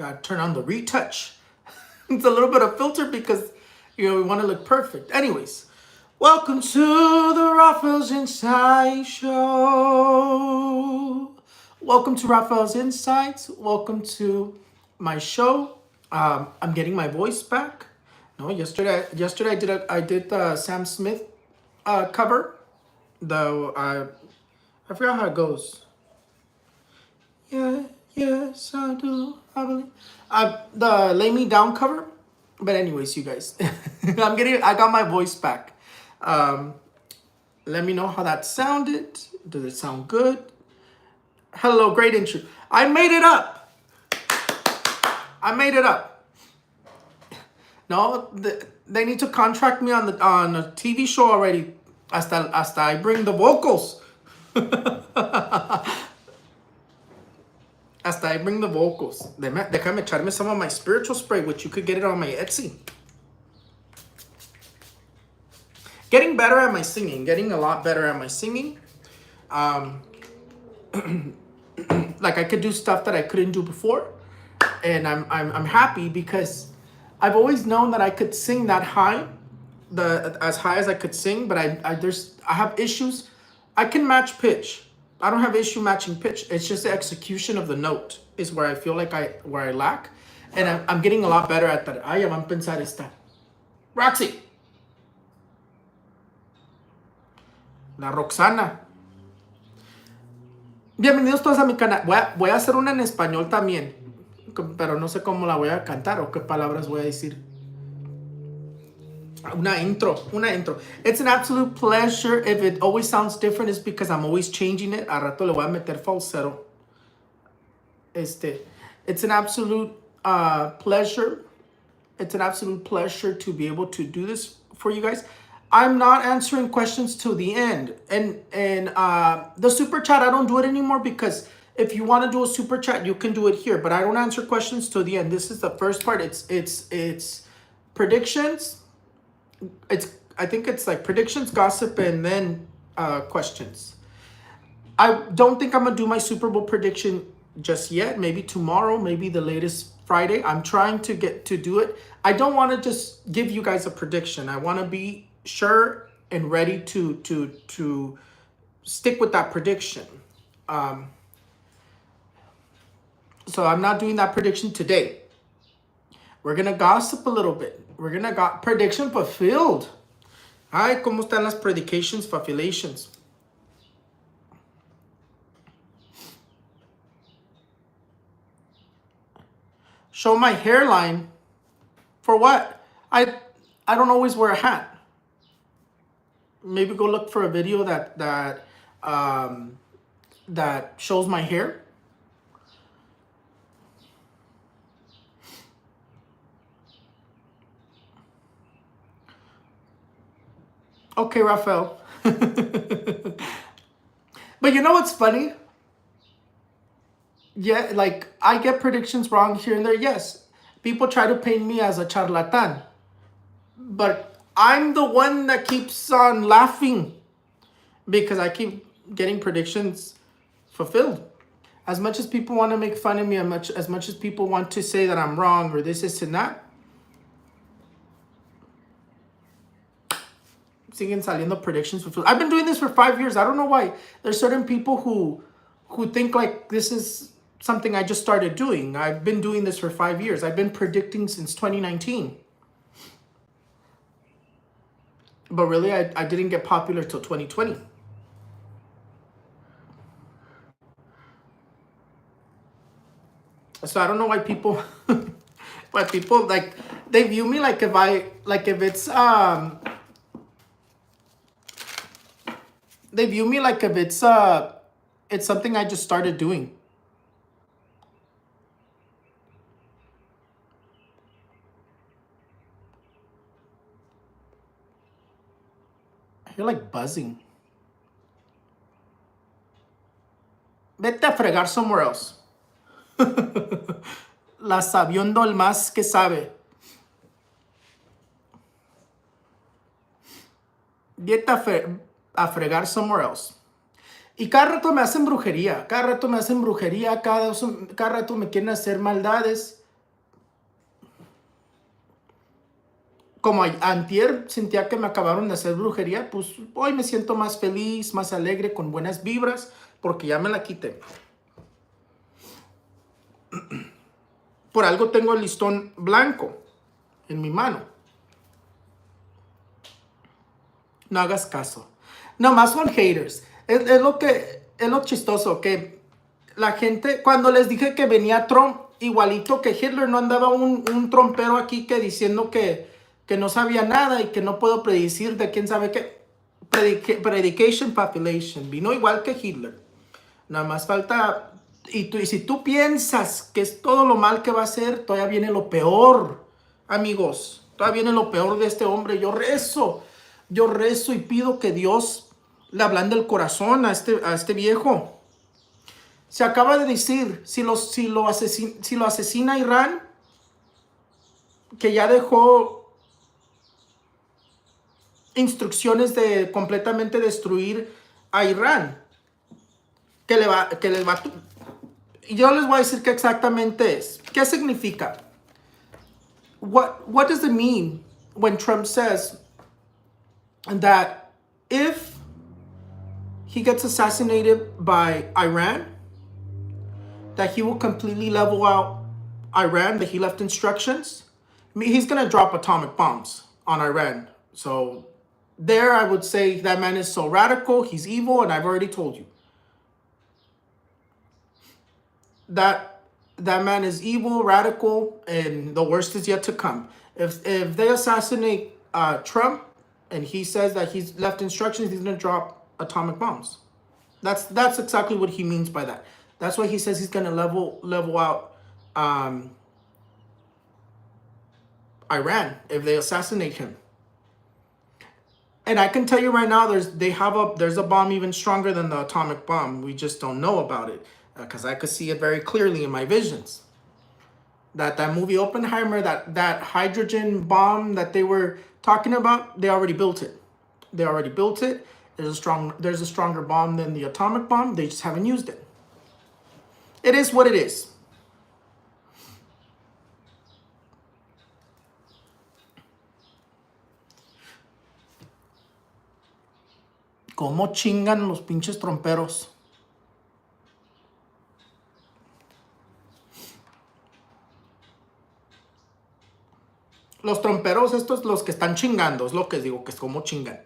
Gotta turn on the retouch. It's a little bit of filter because, we want to look perfect. Anyways, welcome to the Raphaels Insights show. Welcome to Raphaels Insights. Welcome to my show. I'm getting my voice back. No, yesterday I did the Sam Smith cover. Though I forgot how it goes. Yeah, yes, I do. I believe. The Lay Me Down cover. But anyways, you guys, I got my voice back. Let me know how that sounded. Does it sound good? Hello, great intro. I made it up. No, they need to contract me on a TV show already. Hasta I bring the vocals. Hasta I bring the vocals. Déjame echarme some of my spiritual spray, which you could get it on my Etsy. Getting better at my singing. Getting a lot better at my singing. Like I could do stuff that I couldn't do before. And I'm happy because I've always known that I could sing that high. As high as I could sing, but I have issues. I can match pitch. I don't have issue matching pitch. It's just the execution of the note is where I feel like I lack. And I'm getting a lot better at that. Ay, van a pensar esta. Roxy. La Roxana. Bienvenidos todos a mi canal. Voy a hacer una en español también. Pero no sé cómo la voy a cantar o qué palabras voy a decir. Una intro. It's an absolute pleasure. If it always sounds different, it's because I'm always changing it. A rato le voy a meter falsetto. It's an absolute pleasure. It's an absolute pleasure to be able to do this for you guys. I'm not answering questions till the end. And the super chat, I don't do it anymore because if you want to do a super chat, you can do it here. But I don't answer questions till the end. This is the first part. It's predictions. I think it's like predictions, gossip, and then questions. I don't think I'm gonna do my Super Bowl prediction just yet. Maybe tomorrow, maybe the latest Friday. I'm trying to get to do it. I don't want to just give you guys a prediction. I want to be sure and ready to stick with that prediction. So I'm not doing that prediction today. We're gonna gossip a little bit. We're gonna got prediction fulfilled. Ay, ¿cómo están las predications, fulfillations? Show my hairline. For what? I don't always wear a hat. Maybe go look for a video that shows my hair. Okay, Raphael. But you know what's funny? Yeah, like I get predictions wrong here and there. Yes, people try to paint me as a charlatan. But I'm the one that keeps on laughing because I keep getting predictions fulfilled. As much as people want to make fun of me, as much as people want to say that I'm wrong or this and that, siguen saliendo predictions fulfilled. I've been doing this for 5 years. I don't know why. There's certain people who think like this is something I just started doing. I've been doing this for 5 years. I've been predicting since 2019. But really, I didn't get popular till 2020. So I don't know why people like they view me like if they view me like if it's something I just started doing. I hear like buzzing. Vete a fregar somewhere else. La sabiendo el más que sabe. Vete a fregar somewhere else. Y cada rato me hacen brujería. Cada rato me quieren hacer maldades. como antier sentía que me acabaron de hacer brujería, pues hoy me siento más feliz, más alegre, con buenas vibras, porque ya me la quité. Por algo tengo el listón blanco en mi mano. No hagas caso. Nomás son haters. Es lo chistoso, que la gente, cuando les dije que venía Trump, igualito que Hitler, no andaba un trompero aquí que diciendo que no sabía nada y que no puedo predecir de quién sabe qué. Predication population. Vino igual que Hitler. Nada más falta. Y si tú piensas que es todo lo mal que va a hacer, todavía viene lo peor, amigos. Todavía viene lo peor de este hombre. Yo rezo y pido que Dios le ablande el corazón a este viejo. Se acaba de decir, si lo asesina Irán, que ya dejó instrucciones de completamente destruir a Irán. Que les va. Y yo les voy a decir qué exactamente es. ¿Qué significa? What does it mean when Trump says that if he gets assassinated by Iran, that he will completely level out Iran, that he left instructions? I mean, he's going to drop atomic bombs on Iran. So there I would say that man is so radical, he's evil, and I've already told you. That man is evil, radical, and the worst is yet to come. If they assassinate Trump and he says that he's left instructions, he's going to drop atomic bombs. That's exactly what he means by that. That's why he says he's going to level out Iran if they assassinate him. And I can tell you right now, there's a bomb even stronger than the atomic bomb. We just don't know about it because I could see it very clearly in my visions. That movie Oppenheimer, that hydrogen bomb that they were talking about, they already built it. They already built it. There's a stronger bomb than the atomic bomb. They just haven't used it. It is what it is. ¿Cómo chingan los pinches tromperos? Los tromperos estos, los que están chingando, es lo que digo, que es como chingan.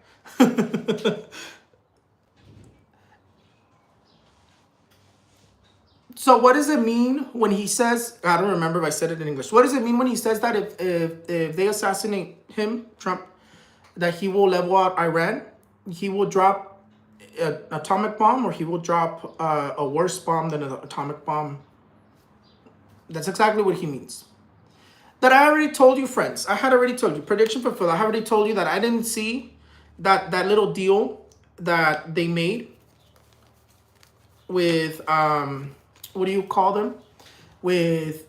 So what does it mean when he says, I don't remember if I said it in English. What does it mean when he says that if they assassinate him, Trump, that he will level out Iran? He will drop an atomic bomb, or he will drop a worse bomb than an atomic bomb? That's exactly what he means. That I already told you, friends. I had already told you. Prediction fulfilled. I already told you that I didn't see that little deal that they made with what do you call them?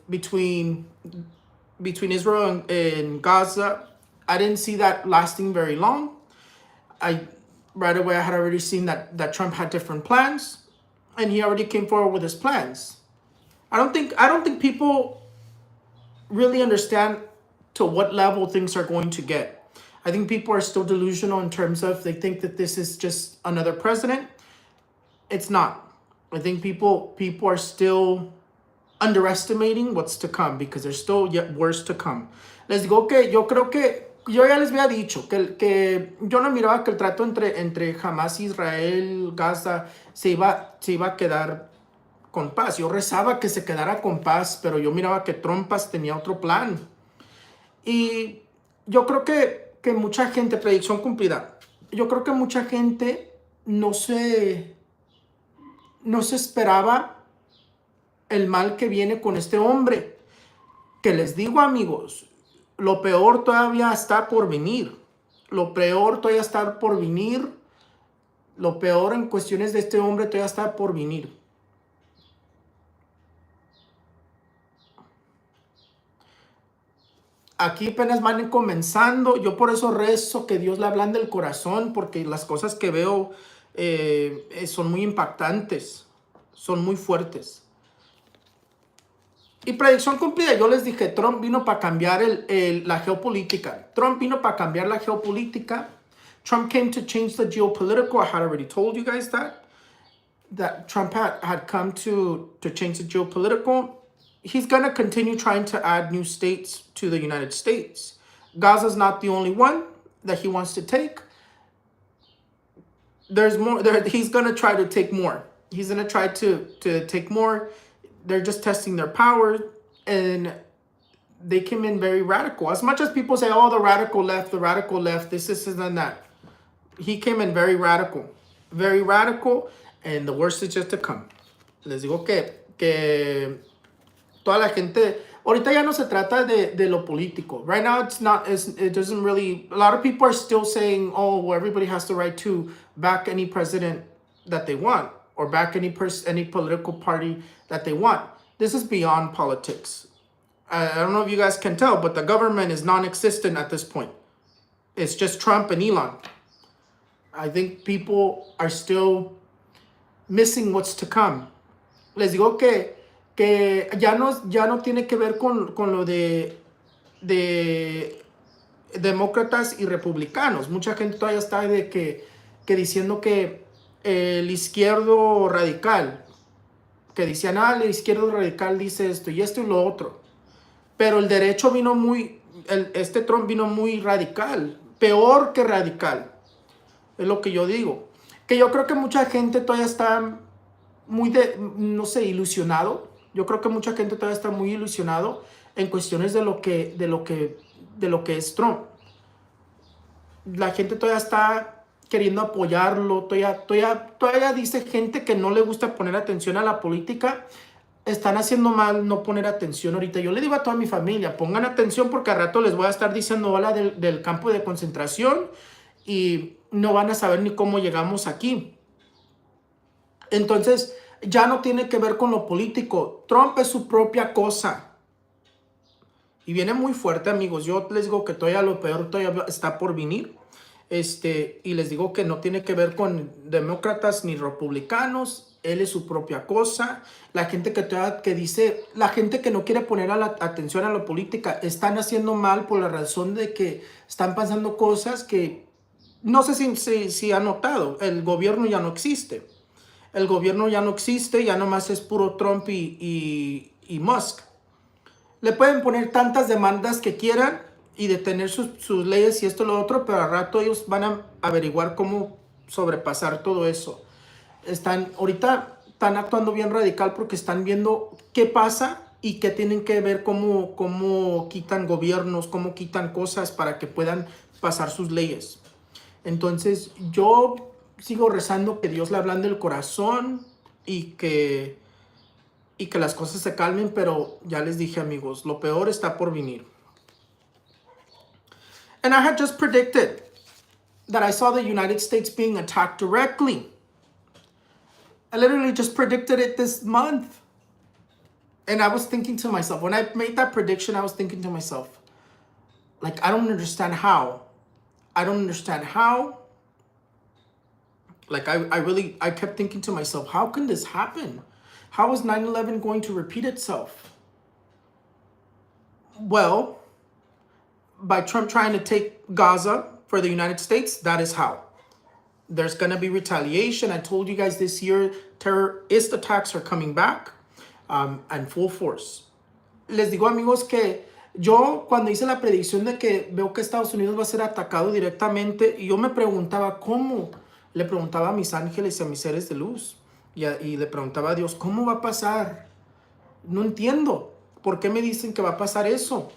Between Israel and Gaza. I didn't see that lasting very long. Right away I had already seen that Trump had different plans, and he already came forward with his plans. I don't think people really understand to what level things are going to get. I think people are still delusional in terms of they think that this is just another president. It's not. I think people are still underestimating what's to come, because there's still yet worse to come. Les digo que yo creo que yo ya les había dicho que yo no miraba que el trato entre Hamas, Israel, Gaza se iba a quedar con paz. Yo rezaba que se quedara con paz, pero yo miraba que Trump tenía otro plan. Y yo creo que mucha gente, predicción cumplida, yo creo que mucha gente no se esperaba el mal que viene con este hombre. Que les digo, amigos, lo peor todavía está por venir. Lo peor todavía está por venir. Lo peor en cuestiones de este hombre todavía está por venir. Aquí apenas van comenzando. Yo por eso rezo que Dios le ablande el corazón, porque las cosas que veo son muy impactantes, son muy fuertes. Y predicción cumplida, yo les dije, Trump vino para cambiar la geopolítica. Trump vino para cambiar la geopolítica. Trump came to change the geopolitical. I had already told you guys that Trump had come to change the geopolitical. He's going to continue trying to add new states to the United States. Gaza's not the only one that he wants to take. There's more. He's going to try to take more. He's going to try to take more. They're just testing their power, and they came in very radical. As much as people say, oh, the radical left, this and that. He came in very radical, and the worst is just to come. Les digo que toda la gente, ahorita ya no se trata de lo político. Right now, it doesn't really, a lot of people are still saying, oh, well, everybody has the right to back any president that they want, or back any political party that they want. This is beyond politics. I don't know if you guys can tell, but the government is non-existent at this point. It's just Trump and Elon. I think people are still missing what's to come. Les digo que ya no tiene que ver con lo de demócratas y republicanos. Mucha gente todavía está que diciendo que el izquierdo radical, que decían, el izquierdo radical dice esto y lo otro. Pero el derecho vino este Trump vino muy radical, peor que radical. Es lo que yo digo. Que yo creo que mucha gente todavía está muy, ilusionado. Yo creo que mucha gente todavía está muy ilusionado en cuestiones de lo que es Trump. La gente todavía está queriendo apoyarlo. Todavía dice gente que no le gusta poner atención a la política. Están haciendo mal no poner atención ahorita. Yo le digo a toda mi familia, pongan atención porque al rato les voy a estar diciendo hola del campo de concentración y no van a saber ni cómo llegamos aquí. Entonces, ya no tiene que ver con lo político. Trump es su propia cosa. Y viene muy fuerte, amigos. Yo les digo que todavía lo peor todavía está por venir. Y les digo que no tiene que ver con demócratas ni republicanos. Él es su propia cosa. La gente que dice, la gente que no quiere poner atención a la política, están haciendo mal por la razón de que están pasando cosas que no sé si han notado. El gobierno ya no existe. Ya nomás es puro Trump y Musk. Le pueden poner tantas demandas que quieran y detener sus leyes y esto y lo otro, pero al rato ellos van a averiguar cómo sobrepasar todo eso. Ahorita están actuando bien radical porque están viendo qué pasa y qué tienen que ver, cómo quitan gobiernos, cómo quitan cosas para que puedan pasar sus leyes. Entonces yo sigo rezando que Dios le ablande el corazón y que las cosas se calmen, pero ya les dije, amigos, lo peor está por venir. And I had just predicted that I saw the United States being attacked directly. I literally just predicted it this month. And I was thinking to myself, when I made that prediction, I was thinking to myself, like, I don't understand how. Like, I kept thinking to myself, how can this happen? How is 9/11 going to repeat itself? Well, by Trump trying to take Gaza for the United States, that is how. There's going to be retaliation. I told you guys this year, terrorist attacks are coming back and full force. Les digo, amigos, que yo cuando hice la predicción de que veo que Estados Unidos va a ser atacado directamente, y yo me preguntaba, ¿cómo? Le preguntaba a mis ángeles y a mis seres de luz. Y le preguntaba a Dios, ¿cómo va a pasar? No entiendo. ¿Por qué me dicen que va a pasar eso?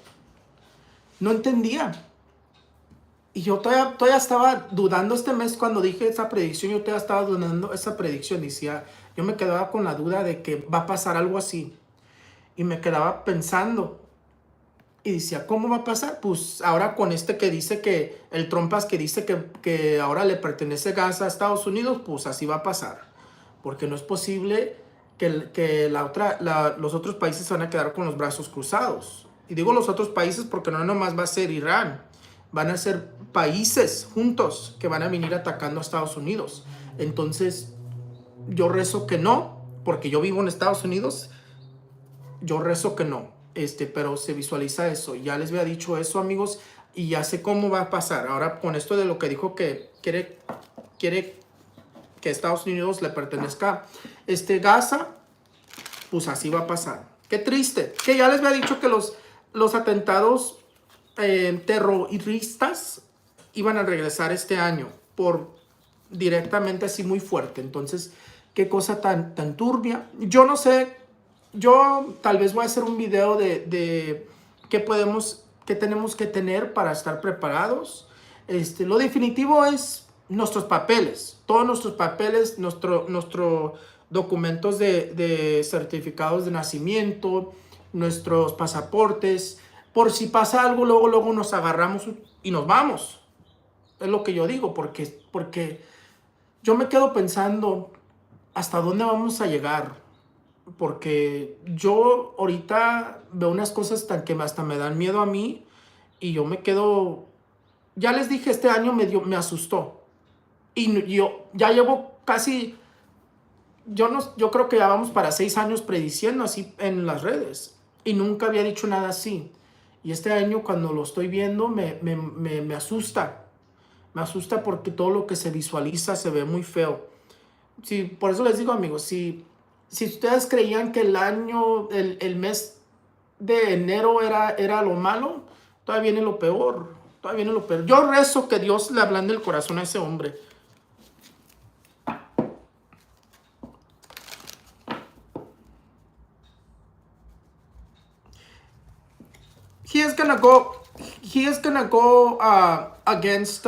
No entendía. Y yo todavía estaba dudando este mes cuando dije esa predicción. Yo todavía estaba dudando esa predicción. Yo me quedaba con la duda de que va a pasar algo así. Y me quedaba pensando. Y decía, ¿cómo va a pasar? Pues ahora con que dice que el Trumpas que dice que ahora le pertenece Gaza a Estados Unidos, pues así va a pasar. Porque no es posible que los otros países se van a quedar con los brazos cruzados. Y digo los otros países porque no nomás va a ser Irán. Van a ser países juntos que van a venir atacando a Estados Unidos. Entonces, yo rezo que no, porque yo vivo en Estados Unidos Yo rezo que no, pero se visualiza eso. Ya les había dicho eso, amigos, y ya sé cómo va a pasar. Ahora, con esto de lo que dijo que quiere que Estados Unidos le pertenezca Gaza, pues así va a pasar. Qué triste. Que ya les había dicho que los atentados terroristas iban a regresar este año por directamente así muy fuerte. Entonces, qué cosa tan turbia. Yo no sé, yo tal vez voy a hacer un video de qué tenemos que tener para estar preparados. Lo definitivo es nuestros papeles, todos nuestros papeles, nuestros documentos de certificados de nacimiento, nuestros pasaportes. Por si pasa algo, luego nos agarramos y nos vamos. Es lo que yo digo, porque yo me quedo pensando hasta dónde vamos a llegar. Porque yo ahorita veo unas cosas tan que hasta me dan miedo a mí y yo me quedo. Ya les dije, este año me asustó. Y yo ya llevo casi, yo creo que ya vamos para 6 años prediciendo así en las redes. Y nunca había dicho nada así. Y este año cuando lo estoy viendo me asusta. Me asusta porque todo lo que se visualiza se ve muy feo. Sí, por eso les digo, amigos, si ustedes creían que el mes de enero era lo malo, todavía viene lo peor. Todavía viene lo peor. Yo rezo que Dios le ablande el corazón a ese hombre. He is gonna go against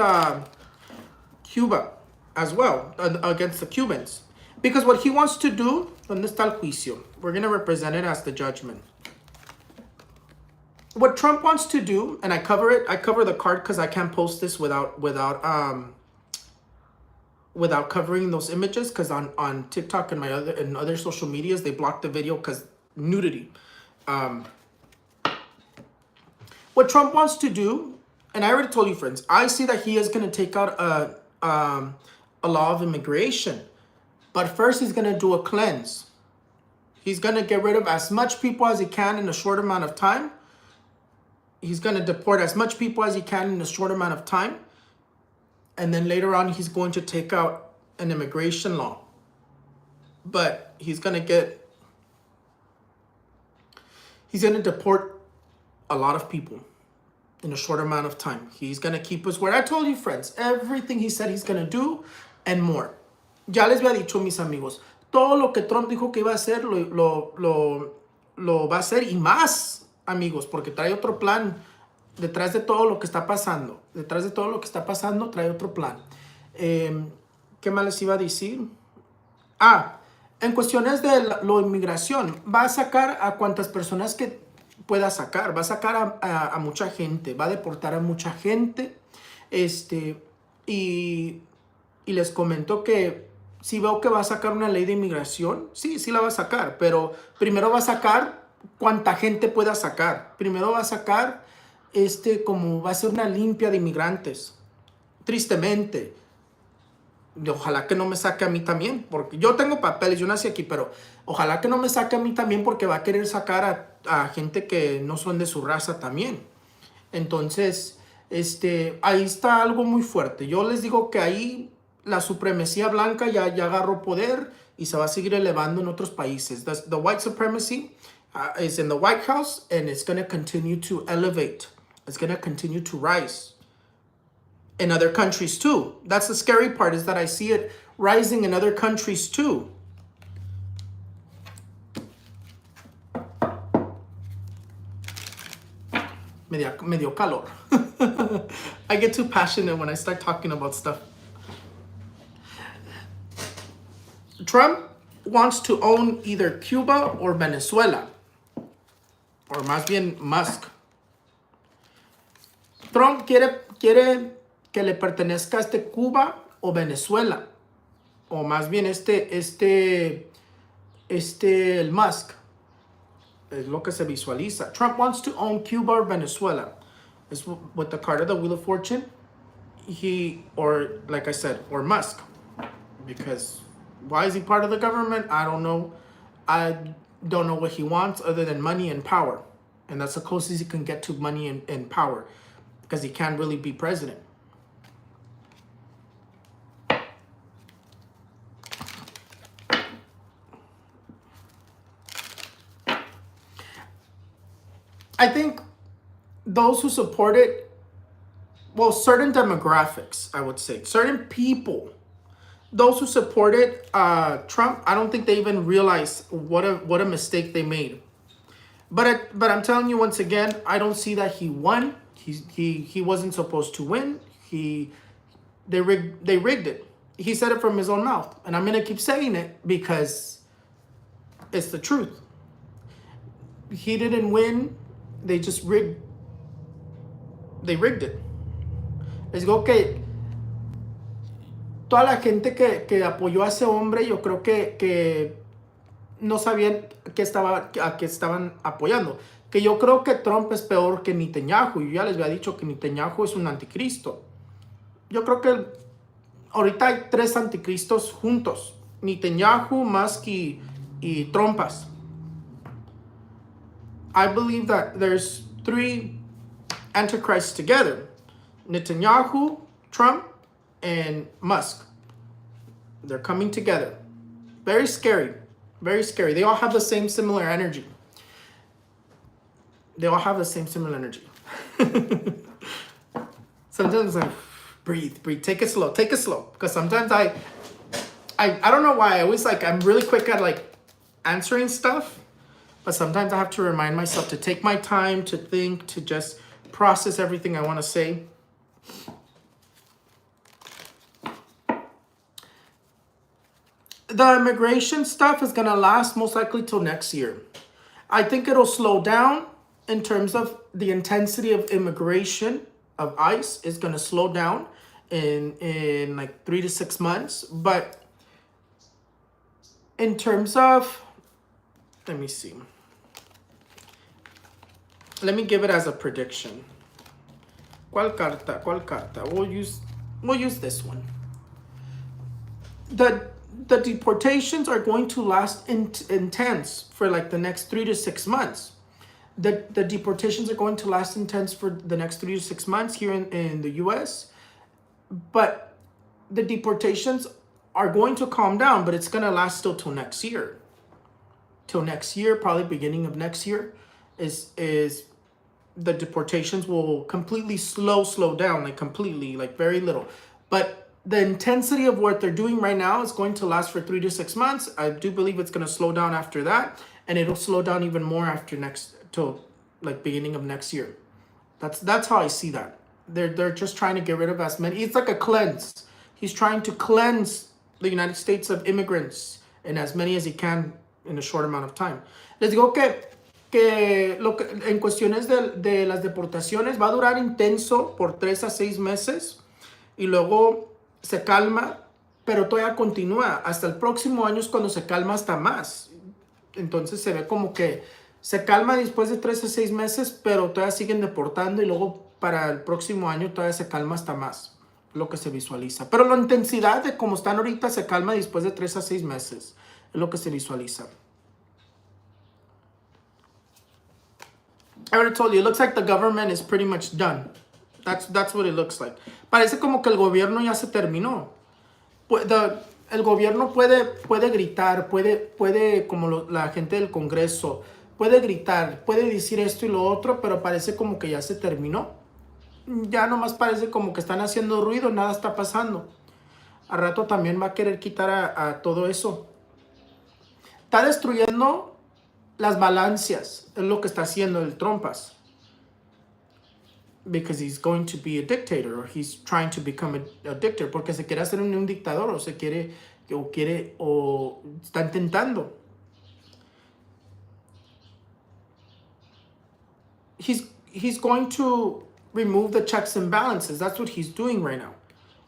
Cuba as well, against the Cubans. Because what he wants to do, ¿dónde está el juicio? We're going to represent it as the judgment. What Trump wants to do, and I cover the card because I can't post this without covering those images, because on TikTok and other social medias, they blocked the video because nudity. What Trump wants to do, and I already told you, friends, I see that he is going to take out a law of immigration. But first, he's going to do a cleanse. He's going to get rid of as much people as he can in a short amount of time. He's going to deport as much people as he can in a short amount of time. And then later on, he's going to take out an immigration law. But he's going to deport a lot of people in a short amount of time. He's going to keep his word. I told you, friends, everything he said he's going to do and more. Ya les había dicho, mis amigos, todo lo que Trump dijo que iba a hacer, lo va a hacer y más, amigos, porque trae otro plan detrás de todo lo que está pasando. Detrás de todo lo que está pasando, trae otro plan. ¿Qué más les iba a decir? En cuestiones de la inmigración, va a sacar a cuantas personas que pueda sacar. Va a sacar a mucha gente, va a deportar a mucha gente. Y les comento que si veo que va a sacar una ley de inmigración, sí la va a sacar, pero primero va a sacar cuánta gente pueda sacar. Primero va a sacar, como va a ser una limpia de inmigrantes. Tristemente. Y ojalá que no me saque a mí también, porque yo tengo papeles, yo nací aquí, pero ojalá que no me saque a mí también, porque va a querer sacar a gente que no son de su raza también. Entonces, ahí está algo muy fuerte. Yo les digo que ahí la supremacía blanca ya agarró poder y se va a seguir elevando en otros países. The white supremacy is in the White House, and it's going to continue to elevate. It's going to continue to rise in other countries too. That's the scary part, is that I see it rising in other countries too. Me dio calor. I get too passionate when I start talking about stuff. Trump wants to own either Cuba or Venezuela, or más bien Musk. Trump quiere que le pertenezca Cuba o Venezuela, o más bien el Musk. Es lo que se visualiza. Trump wants to own Cuba or Venezuela. It's with the card of the Wheel of Fortune. Or like I said, or Musk. Because why is he part of the government? I don't know. don't know what he wants other than money and power. And that's the closest he can get to money and power, because he can't really be president. I think those who support it, well, certain demographics, I would say, certain people, those who supported Trump, I don't think they even realize what a mistake they made. But I'm telling you once again, I don't see that he won. He wasn't supposed to win. They rigged it. He said it from his own mouth, and I'm gonna keep saying it because it's the truth. He didn't win. They just rigged. They rigged it. Les digo que toda la gente que apoyó a ese hombre, yo creo que no sabían a qué estaban apoyando. Que yo creo que Trump es peor que Netanyahu. Yo ya les había dicho que Netanyahu es un anticristo. Yo creo que ahorita hay 3 anticristos juntos. Netanyahu, Musk y Trumpas. I believe that there's 3 antichrists together. Netanyahu, Trump, and Musk. They're coming together. Very scary. Very scary. They all have the same similar energy. They all have the same similar energy. Sometimes I breathe. Take it slow. Because sometimes I don't know why. I always I'm really quick at answering stuff. But sometimes I have to remind myself to take my time to think, to just process everything I want to say. The immigration stuff is going to last most likely till next year. I think it'll slow down in terms of the intensity of immigration of ICE is going to slow down in 3 to 6 months. But in terms of, let me see. Let me give it as a prediction. ¿Cuál carta? We'll use this one. The deportations are going to last intense for the next 3 to 6 months. The deportations are going to last intense for the next 3 to 6 months here in the US. But the deportations are going to calm down, but it's going to last still till next year. Till next year, probably beginning of next year, is the deportations will completely slow down, completely, very little. But the intensity of what they're doing right now is going to last for 3 to 6 months. I do believe it's going to slow down after that, and it'll slow down even more after till beginning of next year. That's how I see that. They're just trying to get rid of as many. It's like a cleanse. He's trying to cleanse the United States of immigrants and as many as he can in a short amount of time. Les digo que en cuestiones de las deportaciones va a durar intenso por 3 a 6 meses y luego se calma, pero todavía continúa. Hasta el próximo año es cuando se calma hasta más. Entonces se ve como que se calma después de 3 a 6 meses, pero todavía siguen deportando y luego para el próximo año todavía se calma hasta más, lo que se visualiza. Pero la intensidad de como están ahorita se calma después de 3 a 6 meses, es lo que se visualiza. I already told you, it looks like the government is pretty much done. That's what it looks like. Parece como que el gobierno ya se terminó. El gobierno puede gritar, puede como la gente del Congreso, puede gritar, puede decir esto y lo otro, pero parece como que ya se terminó. Ya nomás parece como que están haciendo ruido, nada está pasando. Al rato también va a querer quitar a todo eso. Está destruyendo las balanzas, es lo que está haciendo el Trumpas. Because he's going to be a dictator, or he's trying to become a dictator, porque se quiere hacer un dictador, o está intentando. He's going to remove the checks and balances. That's what he's doing right now.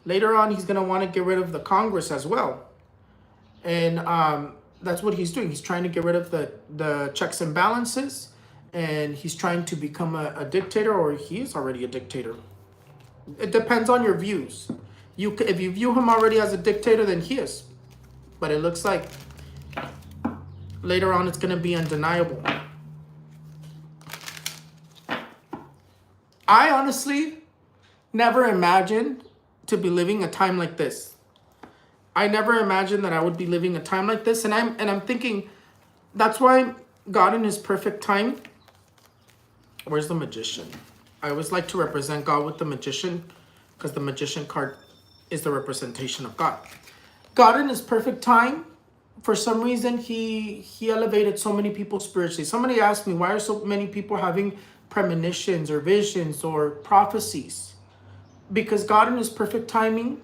Later on, he's going to want to get rid of the Congress as well. And that's what he's doing. He's trying to get rid of the checks and balances, and he's trying to become a dictator, or he is already a dictator. It depends on your views. If you view him already as a dictator, then he is. But it looks like Later on, it's going to be undeniable. I honestly never imagined to be living a time like this. I never imagined that I would be living a time like this. And I'm thinking, that's why God in his perfect time. Where's the magician? I always like to represent God with the magician, because the magician card is the representation of God. God in his perfect time, for some reason, he elevated so many people spiritually. Somebody asked me, why are so many people having premonitions or visions or prophecies? Because God in his perfect timing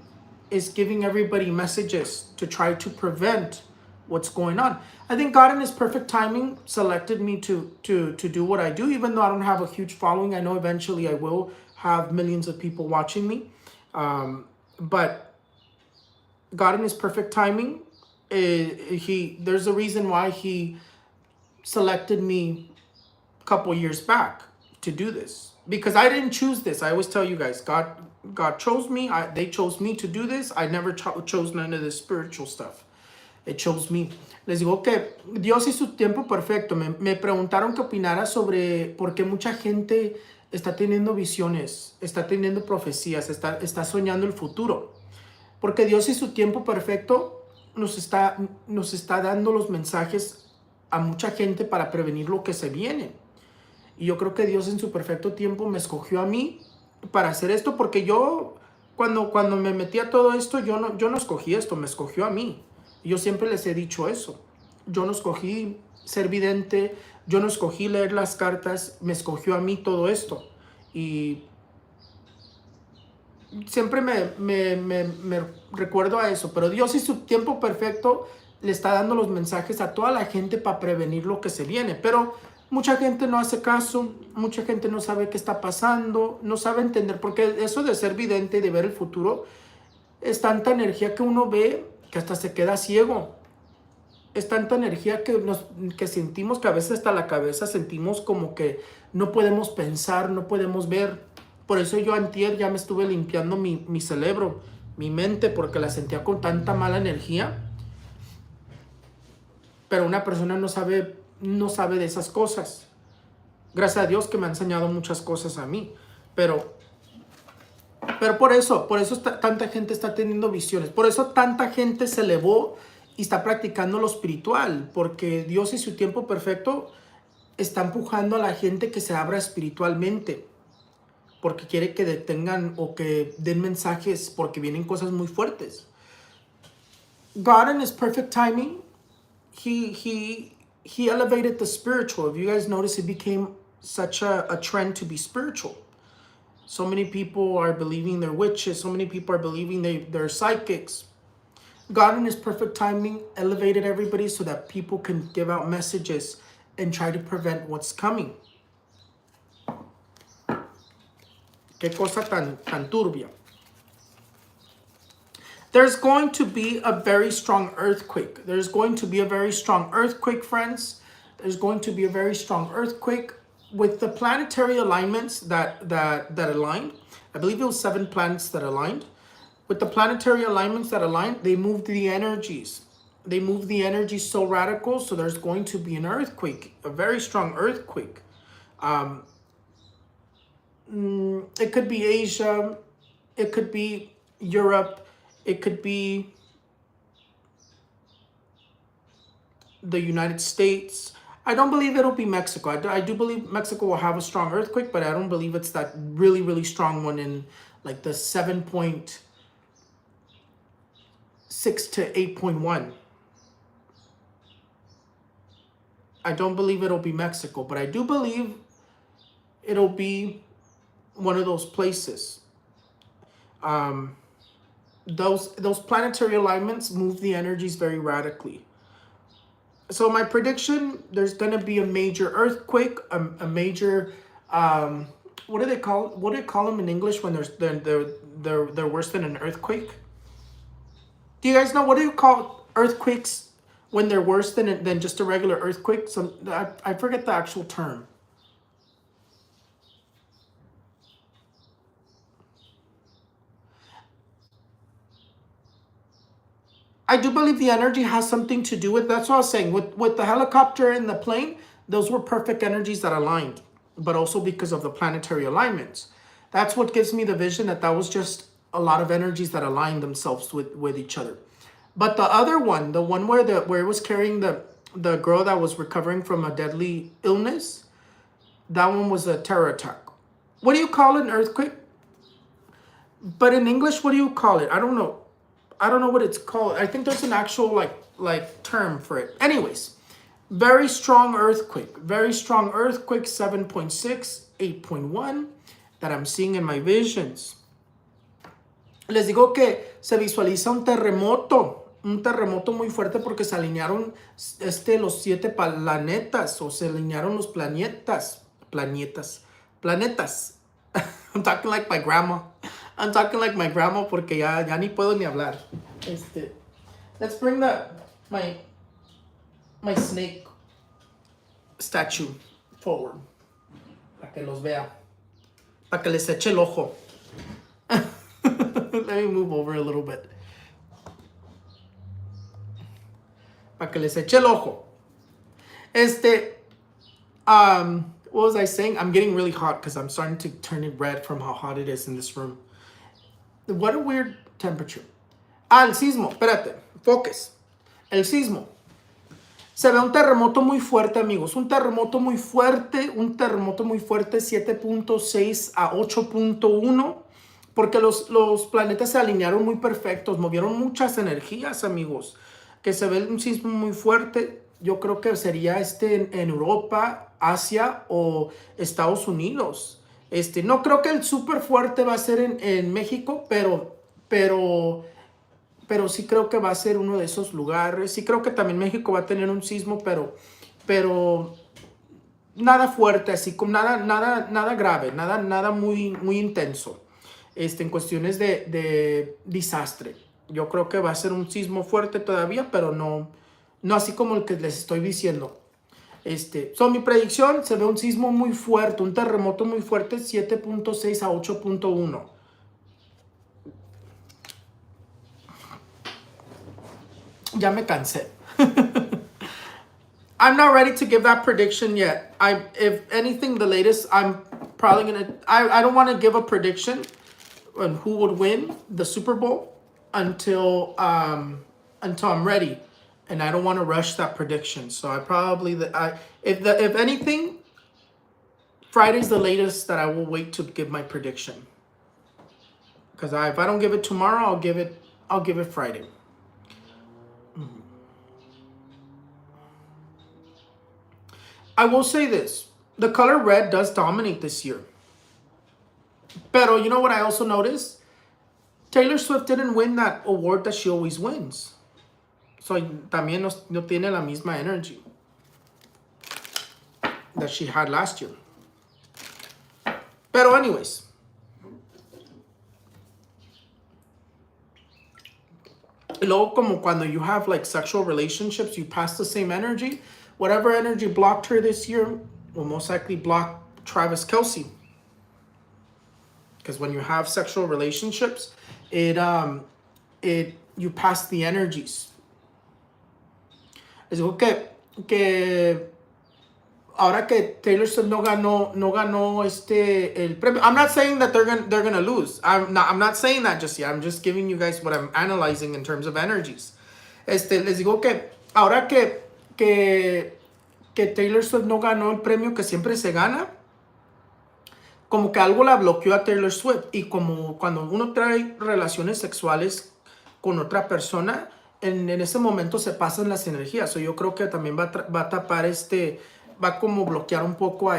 is giving everybody messages to try to prevent what's going on. I think God in his perfect timing selected me to do what I do, even though I don't have a huge following. I know eventually I will have millions of people watching me. But God in his perfect timing, there's a reason why he selected me a couple years back to do this, because I didn't choose this. I always tell you guys, God chose me. They chose me to do this. I never chose none of this spiritual stuff. It chose me. Les digo que Dios y su tiempo perfecto. Me preguntaron que opinara sobre por qué mucha gente está teniendo visiones, está teniendo profecías, está soñando el futuro. Porque Dios y su tiempo perfecto nos está dando los mensajes a mucha gente para prevenir lo que se viene. Y yo creo que Dios en su perfecto tiempo me escogió a mí para hacer esto, porque yo, cuando me metí a todo esto, yo no escogí esto, me escogió a mí. Y yo siempre les he dicho eso. Yo no escogí ser vidente, yo no escogí leer las cartas, me escogió a mí todo esto. Y siempre me recuerdo a eso. Pero Dios y su tiempo perfecto le está dando los mensajes a toda la gente para prevenir lo que se viene. Pero mucha gente no hace caso, mucha gente no sabe qué está pasando, no sabe entender, porque eso de ser vidente y de ver el futuro es tanta energía que uno ve que hasta se queda ciego. Es tanta energía que sentimos que a veces hasta la cabeza sentimos como que no podemos pensar, no podemos ver. Por eso yo antier ya me estuve limpiando mi cerebro, mi mente, porque la sentía con tanta mala energía. Pero una persona no sabe de esas cosas. Gracias a Dios que me ha enseñado muchas cosas a mí. Pero por eso tanta gente está teniendo visiones. Por eso tanta gente se elevó y está practicando lo espiritual. Porque Dios y su tiempo perfecto está empujando a la gente que se abra espiritualmente. Porque quiere que detengan o que den mensajes, porque vienen cosas muy fuertes. God in his perfect timing, he elevated the spiritual. If you guys notice, it became such a trend to be spiritual. So many people are believing they're witches. So many people are believing they're psychics. God in his perfect timing elevated everybody so that people can give out messages and try to prevent what's coming. Qué cosa tan turbia. There's going to be a very strong earthquake. There's going to be a very strong earthquake, friends. There's going to be a very strong earthquake with the planetary alignments that aligned. I believe it was 7 planets that aligned. With the planetary alignments that aligned, they moved the energies. They moved the energies so radical, so there's going to be an earthquake, a very strong earthquake. It could be Asia, it could be Europe, it could be the United States. I don't believe it'll be Mexico. I do believe Mexico will have a strong earthquake, but I don't believe it's that really, really strong one in like the 7.6 to 8.1. I don't believe it'll be Mexico, but I do believe it'll be one of those places. Those planetary alignments move the energies very radically. So my prediction, there's going to be a major earthquake, a major, what do they call them in English when they're worse than an earthquake? Do you guys know, what do you call earthquakes when they're worse than just a regular earthquake? I forget the actual term. I do believe the energy has something to do with, that's what I was saying, with the helicopter and the plane, those were perfect energies that aligned, but also because of the planetary alignments. That's what gives me the vision that was just a lot of energies that aligned themselves with each other. But the other one, the one where it was carrying the girl that was recovering from a deadly illness, that one was a terror attack. What do you call it, an earthquake? But in English, what do you call it? I don't know. I don't know what it's called. I think there's an actual like term for it. Anyways, very strong earthquake. Very strong earthquake, 7.6, 8.1, that I'm seeing in my visions. Les digo que se visualiza un terremoto muy fuerte porque se alinearon los 7 planetas, o se alinearon los planetas. I'm talking like my grandma. I'm talking like my grandma porque ya ni puedo ni hablar. Let's bring my snake statue forward para que los vea, para que les eche el ojo. Let me move over a little bit. Para que les eche el ojo. What was I saying? I'm getting really hot because I'm starting to turn it red from how hot it is in this room. What a weird temperature. El sismo. Espérate. Focus. El sismo. Se ve un terremoto muy fuerte, amigos. Un terremoto muy fuerte. 7.6 a 8.1. Porque los planetas se alinearon muy perfectos. Movieron muchas energías, amigos. Que se ve un sismo muy fuerte. Yo creo que sería en Europa, Asia o Estados Unidos. No creo que el súper fuerte va a ser en México, pero sí creo que va a ser uno de esos lugares. Sí creo que también México va a tener un sismo, pero nada fuerte, así como nada grave, nada muy intenso. En cuestiones de desastre. Yo creo que va a ser un sismo fuerte todavía, pero no así como el que les estoy diciendo. Mi predicción, se ve un sismo muy fuerte, un terremoto muy fuerte, 7.6 a 8.1. Ya me cansé. I'm not ready to give that prediction yet. If anything, the latest, I'm probably gonna, I don't want to give a prediction on who would win the Super Bowl until I'm ready. And I don't want to rush that prediction. So I probably, if anything, Friday's the latest that I will wait to give my prediction. Because if I don't give it tomorrow, I'll give it Friday. I will say this. The color red does dominate this year. Pero you know what I also noticed? Taylor Swift didn't win that award that she always wins. So también no tiene la misma energy that she had last year. Pero anyways. Luego, como cuando you have like sexual relationships, you pass the same energy. Whatever energy blocked her this year will most likely block Travis Kelce. Because when you have sexual relationships, you pass the energies. Es digo que ahora que Taylor Swift no ganó el premio. I'm not saying that they're gonna lose. I'm not saying that just yet. I'm just giving you guys what I'm analyzing in terms of energies. Les digo que ahora que Taylor Swift no ganó el premio que siempre se gana, como que algo la bloqueó a Taylor Swift. Y como cuando uno trae relaciones sexuales con otra persona, en ese momento se pasan las energías. So yo creo que también va a tapar va como bloquear un poco a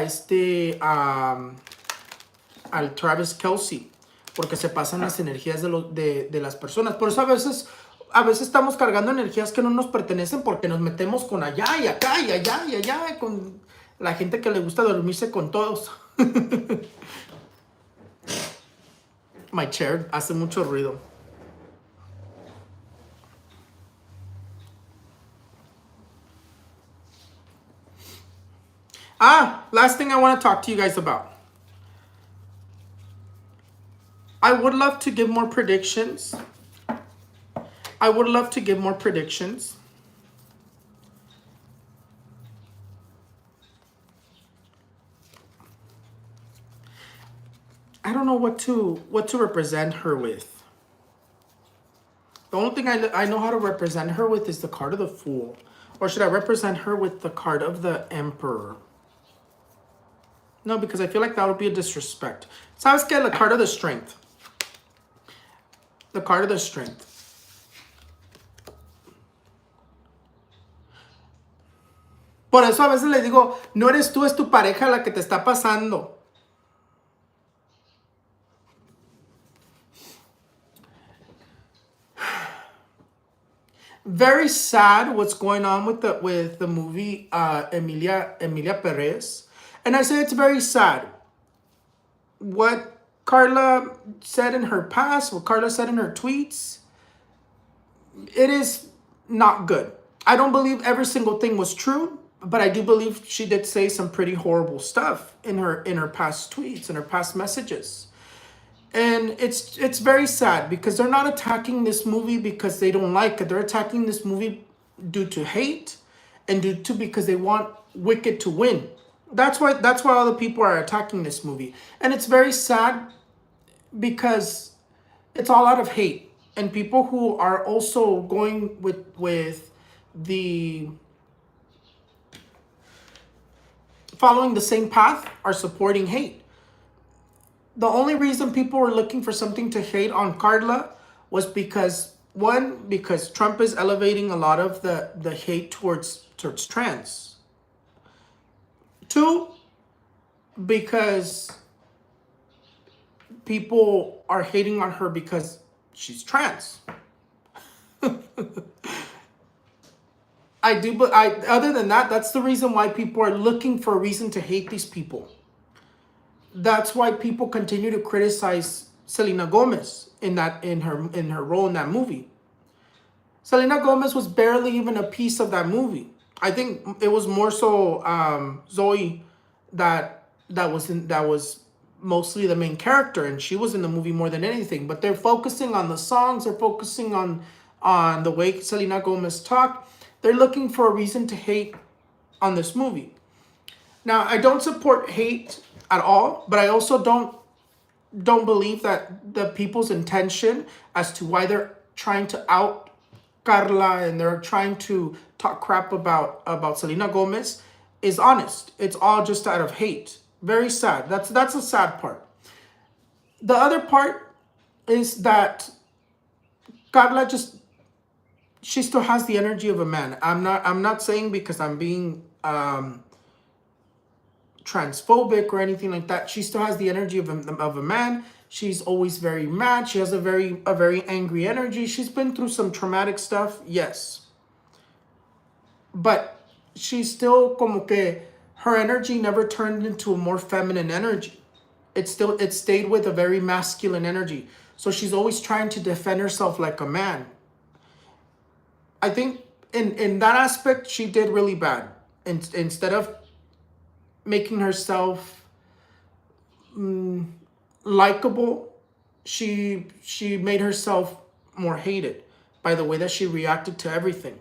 al Travis Kelce, porque se pasan las energías de las personas. Por eso a veces estamos cargando energías que no nos pertenecen porque nos metemos con allá y acá y allá y allá, con la gente que le gusta dormirse con todos. My chair hace mucho ruido. Last thing I want to talk to you guys about. I would love to give more predictions. I would love to give more predictions. I don't know what to represent her with. The only thing I know how to represent her with is the card of the Fool. Or should I represent her with the card of the Emperor? No, because I feel like that would be a disrespect. ¿Sabes qué? The card of the Strength. The card of the Strength. Por eso a veces le digo, no eres tú, es tu pareja la que te está pasando. Very sad what's going on with the movie Emilia Perez. And I say it's very sad. What Carla said in her past, what Carla said in her tweets, it is not good. I don't believe every single thing was true, but I do believe she did say some pretty horrible stuff in her past tweets, in her past messages. And it's very sad because they're not attacking this movie because they don't like it. They're attacking this movie due to hate and due to because they want Wicked to win. That's why all the people are attacking this movie. And it's very sad because it's all out of hate. And people who are also going with the following the same path are supporting hate. The only reason people were looking for something to hate on Carla was because, one, because Trump is elevating a lot of the hate towards trans. Two, because people are hating on her because she's trans. Other than that, that's the reason why people are looking for a reason to hate these people. That's why people continue to criticize Selena Gomez in her role in that movie. Selena Gomez was barely even a piece of that movie. I think it was more so Zoe that was mostly the main character, and she was in the movie more than anything. But they're focusing on the songs, they're focusing on the way Selena Gomez talked. They're looking for a reason to hate on this movie. Now, I don't support hate at all, but I also don't believe that the people's intention as to why they're trying to out Carla and they're trying to talk crap about Selena Gomez is honest. It's all just out of hate. Very sad. That's a sad part. The other part is that Carla she still has the energy of a man. I'm not saying because I'm being transphobic or anything like that. She still has the energy of a man. She's always very mad. She has a very angry energy. She's been through some traumatic stuff, yes. But she's still como que her energy never turned into a more feminine energy. It stayed with a very masculine energy. So she's always trying to defend herself like a man. I think in that aspect, she did really bad. Instead of making herself likable, she made herself more hated by the way that she reacted to everything.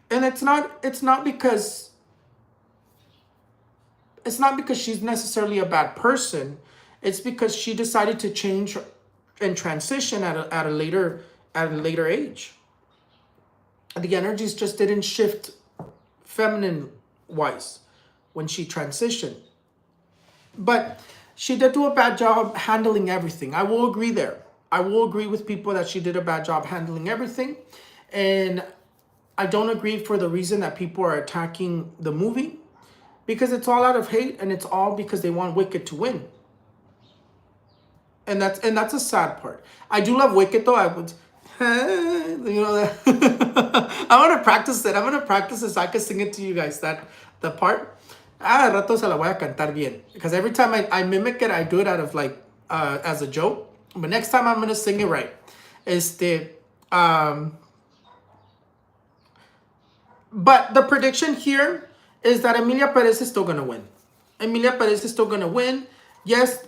And it's not because she's necessarily a bad person. It's because she decided to change and transition at a later age. The energies just didn't shift feminine wise when she transitioned. But she did do a bad job handling everything. I will agree there. I will agree with people that she did a bad job handling everything. And I don't agree for the reason that people are attacking the movie. Because it's all out of hate and it's all because they want Wicked to win. And that's a sad part. I do love Wicked though. I would... you know that I want to practice it. I'm going to practice it so I can sing it to you guys, the part. Rato se la voy a cantar bien, because every time I mimic it, I do it out of like as a joke, but next time I'm going to sing it right. But the prediction here is that Emilia Perez is still going to win. Emilia Perez is still going to win. Yes,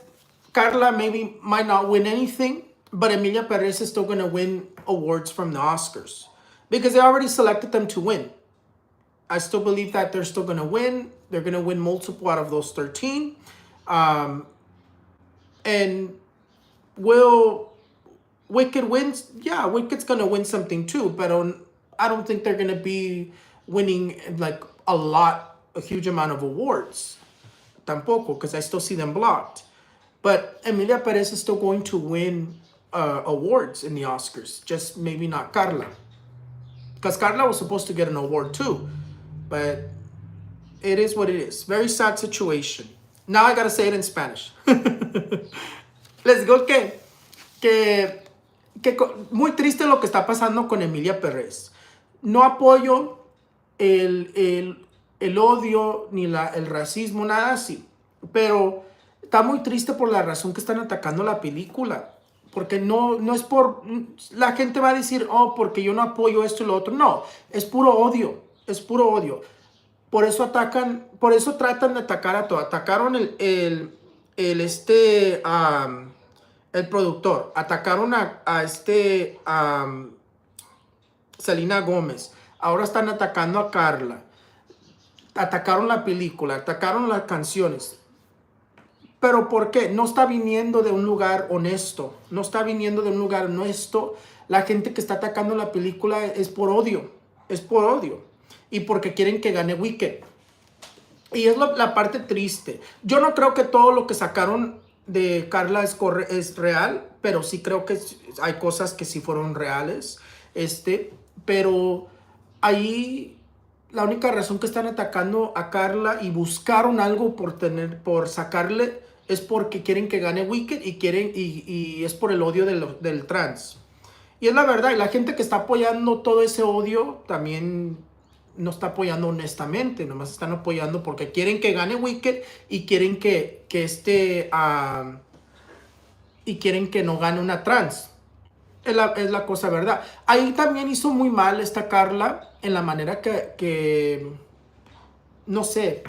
Carla might not win anything, But Emilia Perez is still going to win awards from the Oscars because they already selected them to win. I still believe that they're still going to win. They're going to win multiple out of those 13. And will Wicked wins? Yeah, Wicked's going to win something too. But I don't think they're going to be winning like a huge amount of awards. Tampoco, because I still see them blocked. But Emilia Perez is still going to win awards in the Oscars. Just maybe not Carla. Because Carla was supposed to get an award too. But it is what it is. Very sad situation. Now I gotta say it in Spanish. Les digo que muy triste lo que está pasando con Emilia Perez. No apoyo el odio ni el racismo, nada así. Pero está muy triste por la razón que están atacando la película. Porque no es por... La gente va a decir, oh, porque yo no apoyo esto y lo otro. No, es puro odio. Es puro odio. Por eso atacan, por eso tratan de atacar a todo. Atacaron el productor. Atacaron a Selena Gómez. Ahora están atacando a Carla. Atacaron la película. Atacaron las canciones. ¿Pero por qué? No está viniendo de un lugar honesto. No está viniendo de un lugar honesto. La gente que está atacando la película es por odio. Es por odio. Y porque quieren que gane Wicked. Y es la parte triste. Yo no creo que todo lo que sacaron de Carla es real. Pero sí creo que hay cosas que sí fueron reales. Pero ahí la única razón que están atacando a Carla y buscaron algo por sacarle es porque quieren que gane Wicked y es por el odio del trans. Y es la verdad, y la gente que está apoyando todo ese odio también no está apoyando honestamente, nomás están apoyando porque quieren que gane Wicked y quieren y quieren que no gane una trans. Es la cosa verdad. Ahí también hizo muy mal esta Carla en la manera que no sé,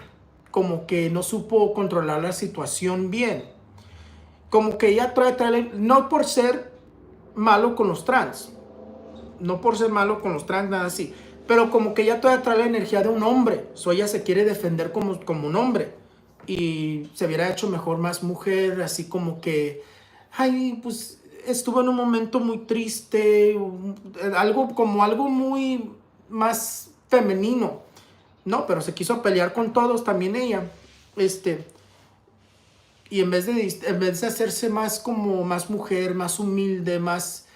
como que no supo controlar la situación bien. Como que ella trae, no por ser malo con los trans, no por ser malo con los trans, nada así, pero como que ella todavía trae la energía de un hombre. Ella se quiere defender como un hombre. Y se hubiera hecho mejor más mujer, así como que, ay, pues estuvo en un momento muy triste, algo muy más femenino. No, pero se quiso pelear con todos también ella. Y en vez de hacerse más como más mujer, más humilde, más,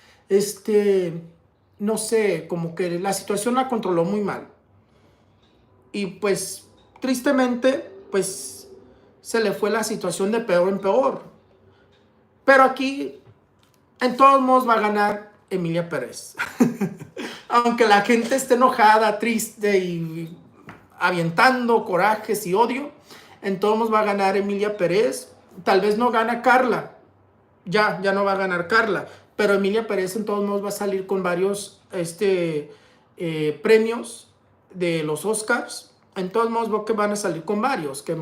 no sé, como que la situación la controló muy mal. Y pues, tristemente, pues, se le fue la situación de peor en peor. Pero aquí, en todos modos, va a ganar Emilia Perez. Aunque la gente esté enojada, triste y avientando corajes y odio, en todos modos va a ganar Emilia Perez. Tal vez no gana Carla. Ya no va a ganar Carla. Pero Emilia Perez en todos modos va a salir con varios premios de los Oscars. En todos modos veo que van a salir con varios. Que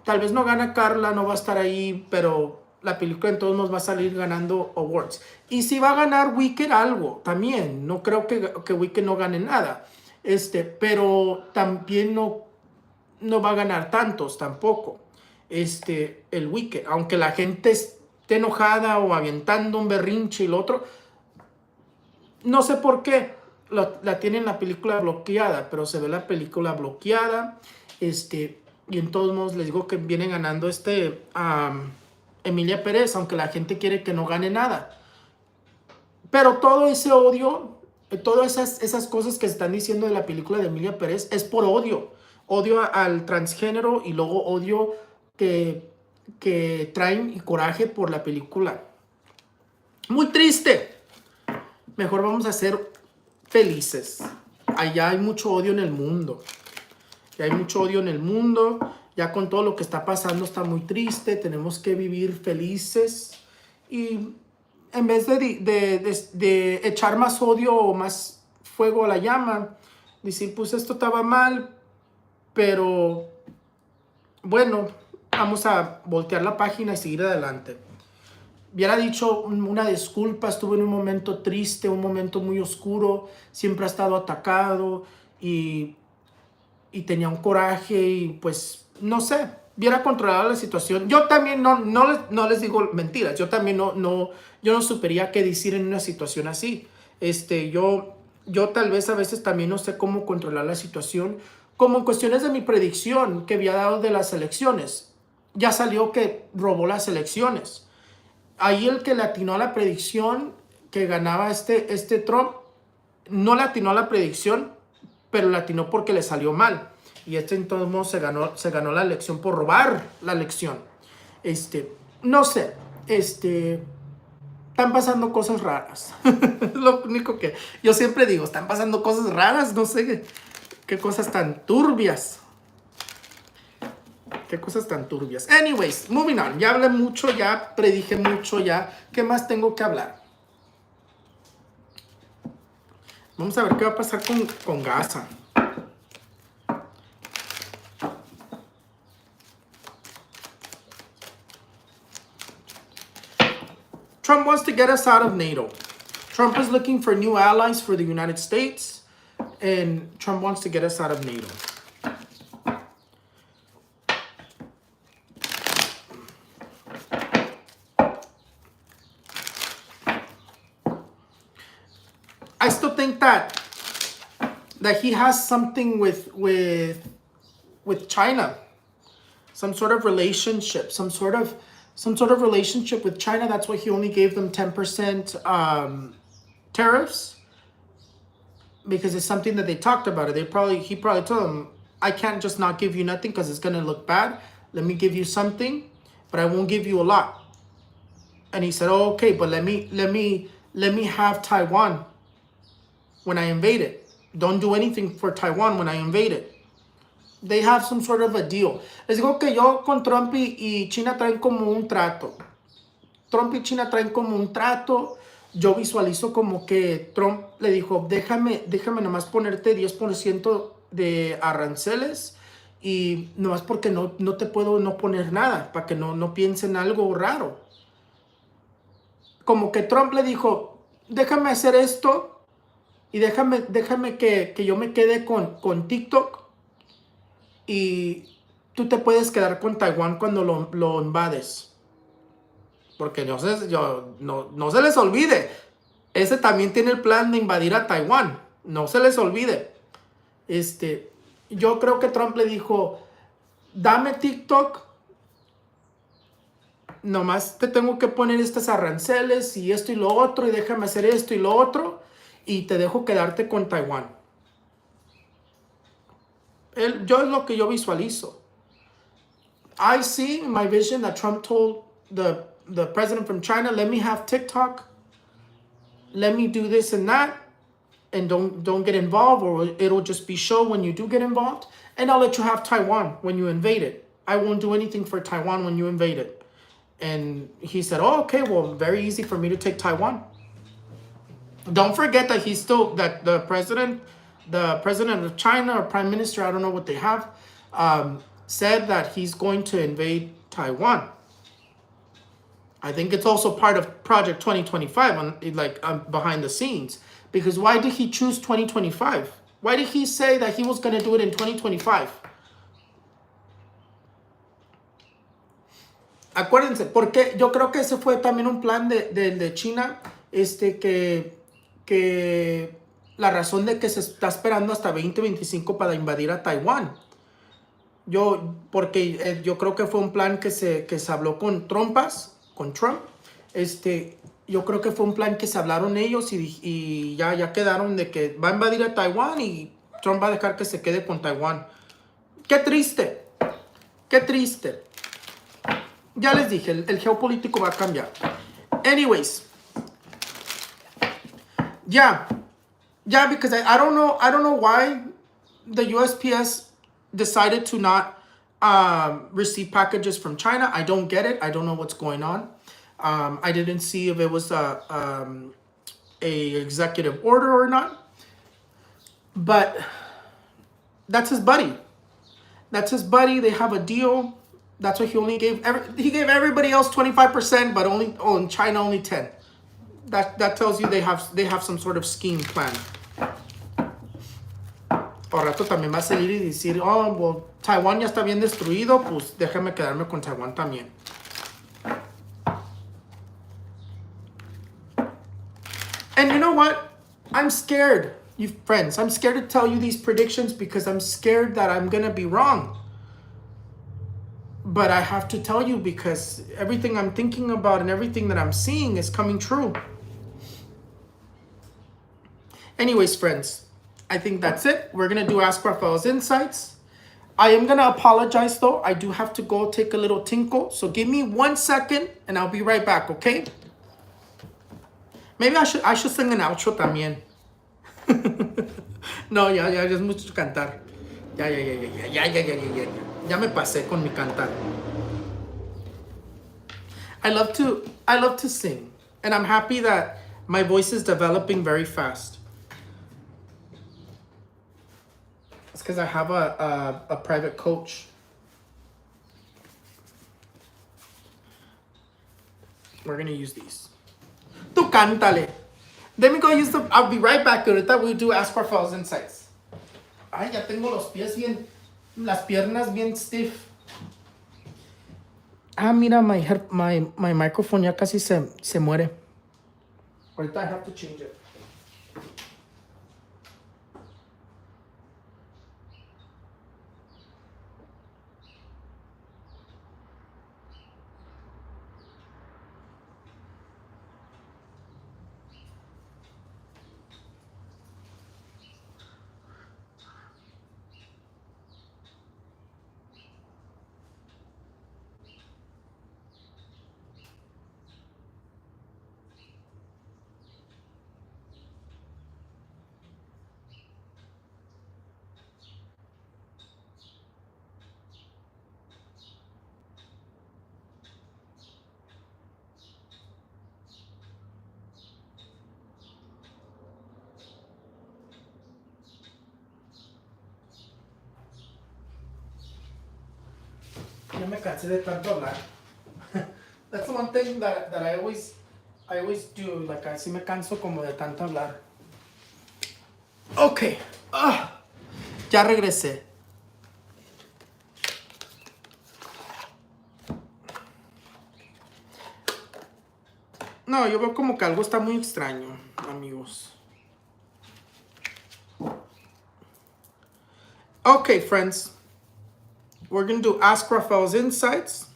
tal vez no gana Carla, no va a estar ahí, pero la película en todos modos va a salir ganando awards. Y si va a ganar Wicked algo también. No creo que Wicked no gane nada. Pero también no va a ganar tantos tampoco. El Wicked, aunque la gente esté enojada o avientando un berrinche y lo otro, no sé por qué la tienen la película bloqueada, pero se ve la película bloqueada. Y en todos modos les digo que viene ganando Emilia Perez, aunque la gente quiere que no gane nada. Pero todo ese odio, todas esas cosas que se están diciendo de la película de Emilia Perez es por odio. Odio al transgénero y luego odio que traen y coraje por la película. Muy triste. Mejor vamos a ser felices. Allá hay mucho odio en el mundo. Ya con todo lo que está pasando está muy triste. Tenemos que vivir felices. Y en vez de echar más odio o más fuego a la llama, decir, pues esto estaba mal, pero bueno, vamos a voltear la página y seguir adelante. hubiera dicho una disculpa, estuve en un momento triste, un momento muy oscuro, siempre ha estado atacado y tenía un coraje y pues, no sé, hubiera controlado la situación. Yo también no les digo mentiras, yo también yo no supiera qué decir en una situación así. Yo tal vez a veces también no sé cómo controlar la situación, como en cuestiones de mi predicción que había dado de las elecciones. Ya salió que robó las elecciones. Ahí el que le atinó a la predicción que ganaba este Trump, no le atinó a la predicción, pero le atinó porque le salió mal. Y entonces se ganó la elección por robar la elección. No sé, están pasando cosas raras. Lo único que yo siempre digo, están pasando cosas raras, no sé qué cosas tan turbias. Qué cosas tan turbias. Anyways, moving on. Ya hablé mucho, ya predije mucho, ya. ¿Qué más tengo que hablar? Vamos a ver qué va a pasar con Gaza. Trump wants to get us out of NATO. Trump is looking for new allies for the United States, and Trump wants to get us out of NATO. I still think that he has something with China, some sort of relationship, some sort of relationship with China. That's why he only gave them 10% tariffs, because it's something that they talked about. He probably told them, I can't just not give you nothing because it's gonna look bad. Let me give you something, but I won't give you a lot. And he said, oh, okay, but let me have Taiwan when I invade it. Don't do anything for Taiwan when I invade it. They have some sort of a deal. Les digo que yo con Trump y China traen como un trato. Trump y China traen como un trato. Yo visualizo como que Trump le dijo, déjame nomás ponerte 10% de aranceles y nomás porque no te puedo no poner nada, para que no piensen algo raro. Como que Trump le dijo, déjame hacer esto y déjame que yo me quede con TikTok y tú te puedes quedar con Taiwán cuando lo invades. Porque no se les olvide. Ese también tiene el plan de invadir a Taiwán. No se les olvide. Yo creo que Trump le dijo, dame TikTok. Nomás te tengo que poner estos aranceles y esto y lo otro. Y déjame hacer esto y lo otro. Y te dejo quedarte con Taiwán. Yo es lo que yo visualizo. I see in my vision that Trump told the president from China, let me have TikTok, let me do this and that, and don't get involved, or it'll just be show when you do get involved, and I'll let you have Taiwan when you invade it. I won't do anything for Taiwan when you invade it. And he said, oh, okay, well, very easy for me to take Taiwan. Don't forget that the president of China or prime minister, I don't know what they have, said that he's going to invade Taiwan. I think it's also part of Project 2025, behind the scenes. Because why did he choose 2025? Why did he say that he was going to do it in 2025? Acuérdense, porque yo creo que ese fue también un plan de China, que la razón de que se está esperando hasta 2025 para invadir a Taiwán. Porque yo creo que fue un plan que se habló con Trump. Yo creo que fue un plan que se hablaron ellos y ya quedaron de que va a invadir a Taiwán y Trump va a dejar que se quede con Taiwán. Qué triste, qué triste. Ya les dije, el geopolítico va a cambiar. Anyways, because I don't know why the USPS decided to not receive packages from China. I don't get it. I don't know what's going on. I didn't see if it was a executive order or not. But that's his buddy. They have a deal. That's what he only gave. He gave everybody else 25%, but in China only 10. That tells you they have some sort of scheme plan. Por rato también va a salir y decir, oh, well, Taiwán ya está bien destruido, pues déjame quedarme con Taiwán también. And you know what? I'm scared, you friends. I'm scared to tell you these predictions because I'm scared that I'm going to be wrong. But I have to tell you because everything I'm thinking about and everything that I'm seeing is coming true. Anyways, friends, I think that's it. We're going to do Ask Raphaels Insights. I am going to apologize, though. I do have to go take a little tinkle. So give me 1 second, and I'll be right back, okay? Maybe I should sing an outro también. No, ya es mucho cantar. Ya. Ya me pasé con mi cantar. I love to sing, and I'm happy that my voice is developing very fast. It's because I have a private coach. We're gonna use these. Tú cántale. Let me go use them. I'll be right back. Ahorita we'll do Ask Raphaels Insights. Ay, ya tengo los pies bien, las piernas bien stiff. Ah, mira, my microphone ya casi se muere. Ahorita I have to change it. Ya me cansé de tanto hablar. That's the one thing that I always do. Like, así me canso como de tanto hablar. Okay. Ya regresé. No, yo veo como que algo está muy extraño, amigos. Okay, friends. We're going to do Ask Raphaels Insights.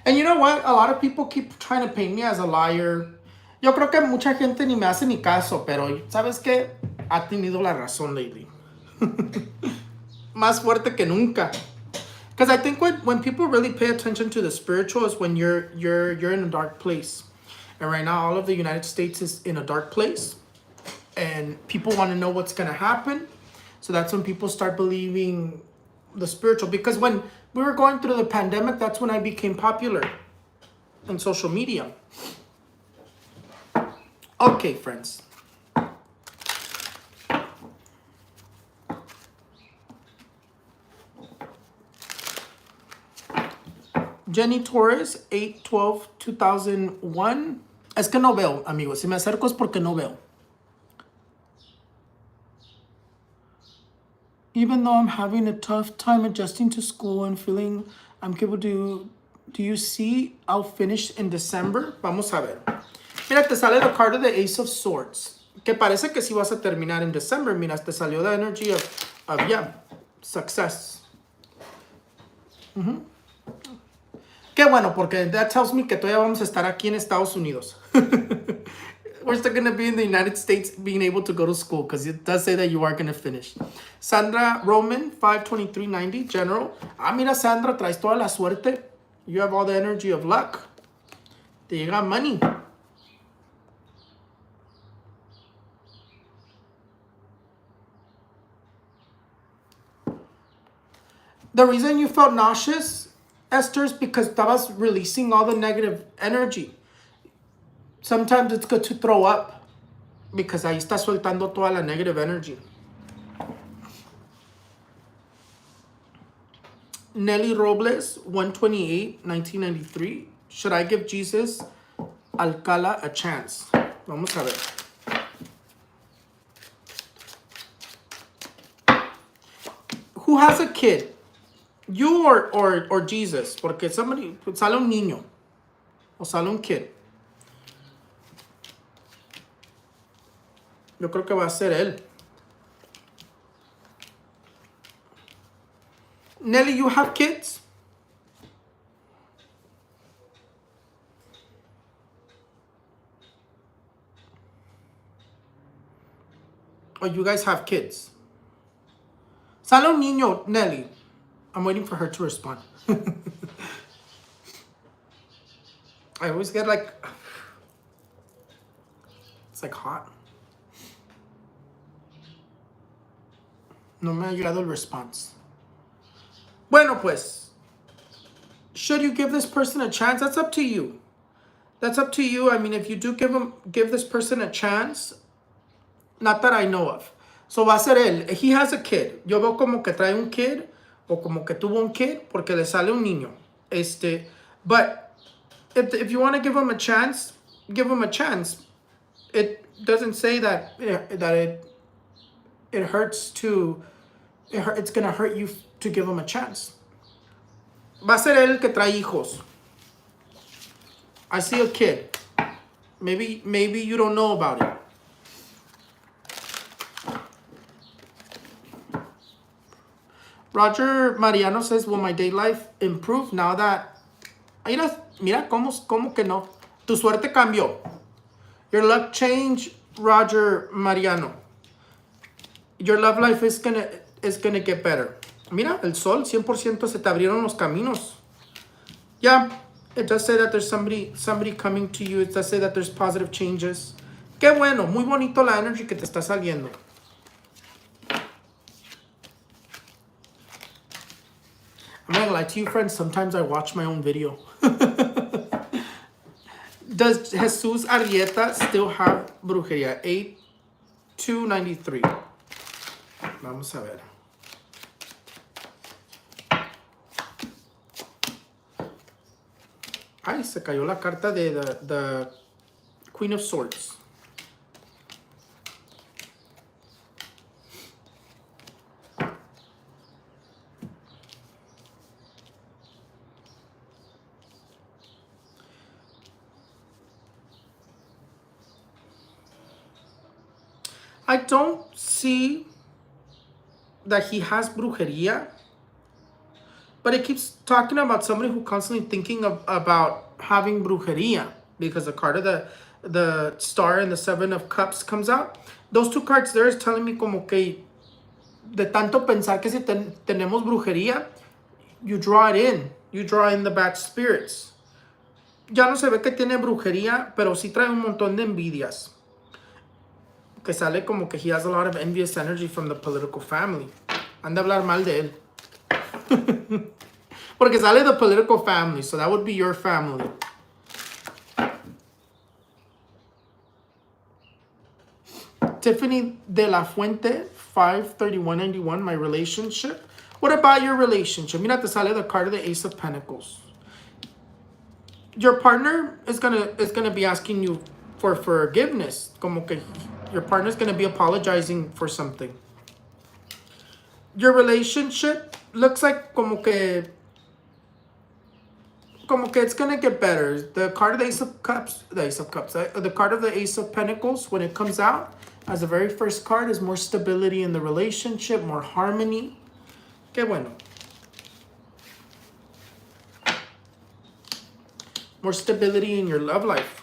And you know what? A lot of people keep trying to paint me as a liar. Yo creo que mucha gente ni me hace ni caso, pero ¿sabes qué? Ha tenido la razón lately. Más fuerte que nunca. Because I think when people really pay attention to the spiritual is when you're in a dark place. And right now, all of the United States is in a dark place. And people want to know what's going to happen. So that's when people start believing the spiritual. Because when we were going through the pandemic, that's when I became popular on social media. Okay, friends. Jenny Torres, 8/12/2001. Es que no veo, amigos. Si me acerco es porque no veo. Even though I'm having a tough time adjusting to school and feeling I'm capable to, do you see I'll finish in December? Vamos a ver. Mira, te sale the card of the Ace of Swords. Que parece que sí vas a terminar en December. Mira, te salió the energy of success. Qué bueno, porque that tells me que todavía vamos a estar aquí en Estados Unidos. We're still going to be in the United States being able to go to school because it does say that you are going to finish. Sandra Roman, 5/23/90, General. Ah, mira, Sandra, traes toda la suerte. You have all the energy of luck. Te llega money. The reason you felt nauseous, Esther, is because estabas releasing all the negative energy. Sometimes it's good to throw up because ahí está soltando toda la negative energy. Nelly Robles, 128, 1993. Should I give Jesus Alcala a chance? Vamos a ver. Who has a kid? You or Jesus? Porque somebody, sale un niño. O sale un kid. Yo creo que va a ser él. Nelly, you have kids? Or you guys have kids? Sale un niño, Nelly. I'm waiting for her to respond. I always get like... It's like hot. No me ha llegado el response. Bueno, pues. Should you give this person a chance? That's up to you. That's up to you. I mean, if you do give this person a chance, not that I know of. So va a ser él. He has a kid. Yo veo como que trae un kid o como que tuvo un kid porque le sale un niño. But if you want to give him a chance, give him a chance. It doesn't say that it hurts to... It's gonna hurt you to give him a chance. Va a ser él el que trae hijos. I see a kid. Maybe you don't know about it. Roger Mariano says, will my day life improve now that... Mira, ¿cómo que no? Tu suerte cambió. Your luck changed, Roger Mariano. Your love life is gonna get better. Mira, el sol, 100% se te abrieron los caminos. Yeah, it does say that there's somebody coming to you. It does say that there's positive changes. Qué bueno, muy bonito la energy que te está saliendo. I'm not gonna lie to you, friends. Sometimes I watch my own video. Does Jesus Arrieta still have brujería? 8293. Vamos a ver. Ay, se cayó la carta de the Queen of Swords. I don't see that he has brujería, but it keeps talking about somebody who constantly thinking about having brujería, because the card of the Star and the Seven of Cups comes out. Those two cards there is telling me como que de tanto pensar que si tenemos brujería, you draw it in. You draw in the bad spirits. Ya no se ve que tiene brujería, pero sí trae un montón de envidias. Que sale como que he has a lot of envious energy from the political family. Anda a hablar mal de él. Porque sale the political family, so that would be your family. Tiffany de la Fuente, 53191, my relationship. What about your relationship? Mira, te sale the card of the Ace of Pentacles. Your partner is gonna be asking you for forgiveness. Como que your partner is gonna be apologizing for something. Your relationship looks like como que it's gonna get better. The card of the Ace of Cups, the card of the Ace of Pentacles, when it comes out as the very first card, is more stability in the relationship, more harmony. Qué bueno. More stability in your love life.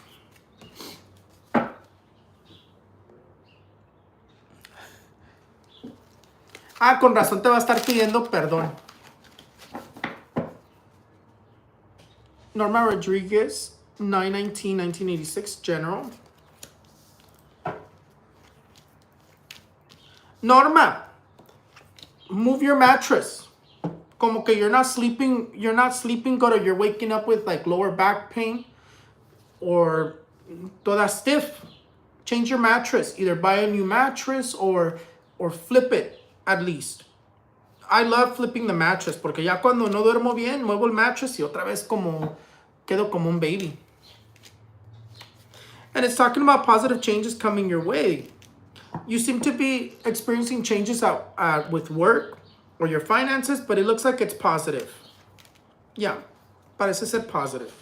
Ah, con razón te va a estar pidiendo perdón. Norma Rodriguez, 9/19/1986, General. Norma, move your mattress. Como que you're not sleeping good, or you're waking up with like lower back pain or toda stiff. Change your mattress. Either buy a new mattress or flip it at least. I love flipping the mattress porque ya cuando no duermo bien, muevo el mattress y otra vez quedo como un baby. And it's talking about positive changes coming your way. You seem to be experiencing changes with work or your finances, but it looks like it's positive. Yeah, parece ser positive.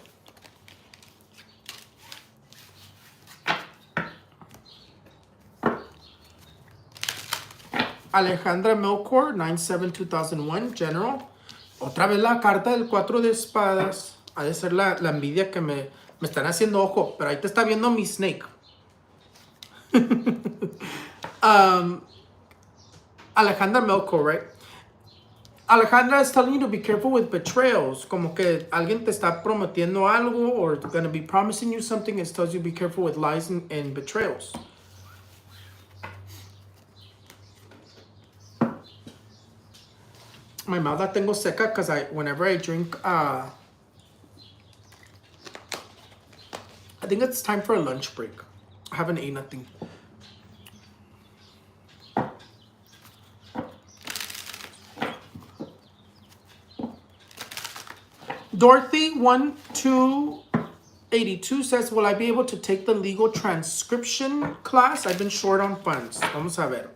Alejandra Melchor, 9/7/2001, General. Otra vez la carta del 4 de espadas. Ha de ser la envidia que me están haciendo ojo. Pero ahí te está viendo mi snake. Alejandra Melchor, right? Alejandra is telling you to be careful with betrayals. Como que alguien te está prometiendo algo or going to be promising you something. It tells you be careful with lies and betrayals. My mouth la tengo seca because whenever I drink, I think it's time for a lunch break. I haven't eaten nothing. Dorothy 1282 says, will I be able to take the legal transcription class? I've been short on funds. Vamos a ver.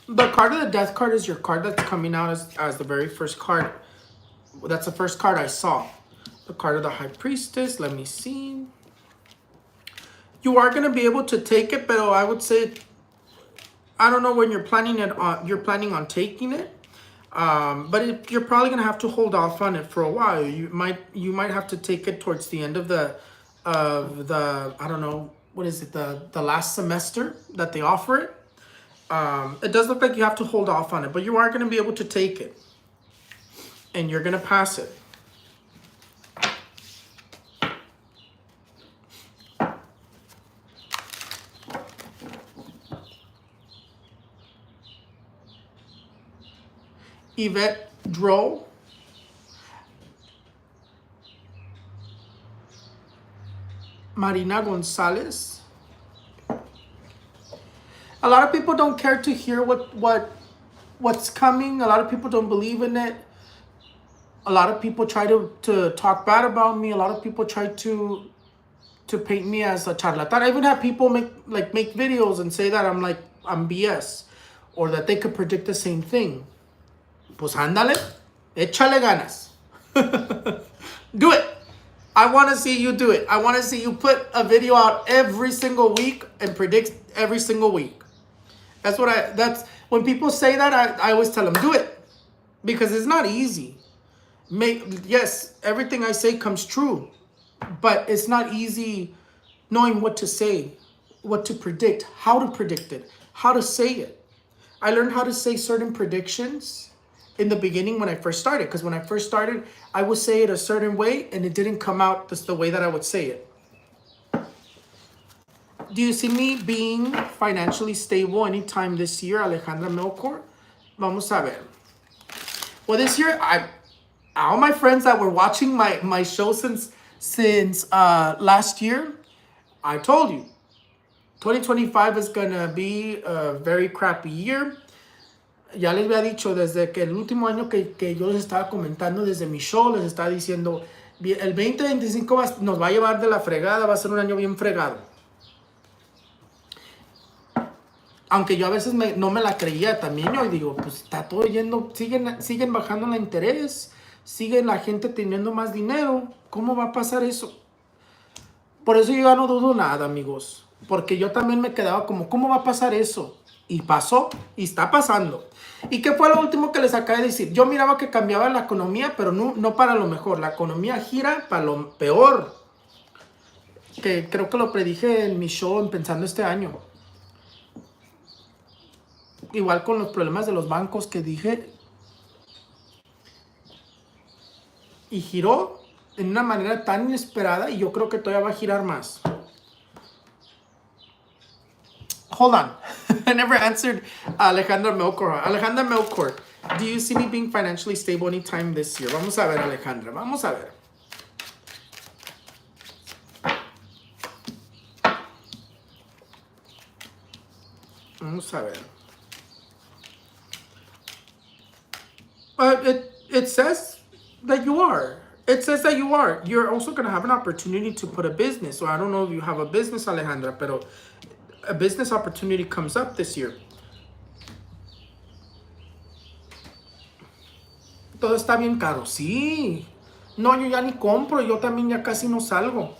The card of the death card is your card that's coming out as the very first card. That's the first card I saw. The card of the high priestess. Let me see. You are going to be able to take it, but I would say, I don't know when you're planning on taking it. But you're probably going to have to hold off on it for a while. You might have to take it towards the end of the I don't know, what is it, the last semester that they offer it. It does look like you have to hold off on it, but you are going to be able to take it. And you're going to pass it. Yvette Droll. Marina Gonzalez. A lot of people don't care to hear what's coming. A lot of people don't believe in it. A lot of people try to talk bad about me. A lot of people try to paint me as a charlatan. I even have people make videos and say that I'm BS or that they could predict the same thing. Pues ándale, échale ganas. Do it. I want to see you do it. I want to see you put a video out every single week and predict every single week. That's when people say that, I always tell them, do it. Because it's not easy. Yes, everything I say comes true. But it's not easy knowing what to say, what to predict, how to predict it, how to say it. I learned how to say certain predictions in the beginning when I first started. Because when I first started, I would say it a certain way and it didn't come out just the way that I would say it. Do you see me being financially stable anytime this year, Alejandra Melchor? Vamos a ver. Well, this year, all my friends that were watching my show since last year, I told you, 2025 is going to be a very crappy year. Ya les había dicho desde que el último año que yo les estaba comentando desde mi show, les estaba diciendo, el 2025 nos va a llevar de la fregada, va a ser un año bien fregado. Aunque yo a veces no me la creía también, yo digo, pues está todo yendo, siguen bajando el interés, sigue la gente teniendo más dinero, ¿cómo va a pasar eso? Por eso yo ya no dudo nada, amigos, porque yo también me quedaba como, ¿cómo va a pasar eso? Y pasó, y está pasando. ¿Y qué fue lo último que les acabé de decir? Yo miraba que cambiaba la economía, pero no para lo mejor. La economía gira para lo peor. Que creo que lo predije en mi show empezando este año. Igual con los problemas de los bancos que dije. Y giró en una manera tan inesperada y yo creo que todavía va a girar más. Hold on. I never answered Alejandra Melchor. Alejandra Melchor, do you see me being financially stable anytime this year? Vamos a ver, Alejandra. Vamos a ver. Vamos a ver. It says that you are. It says that you are. You're also going to have an opportunity to put a business. So I don't know if you have a business, Alejandra, pero a business opportunity comes up this year. Todo está bien caro. Sí. No, yo ya ni compro. Yo también ya casi no salgo.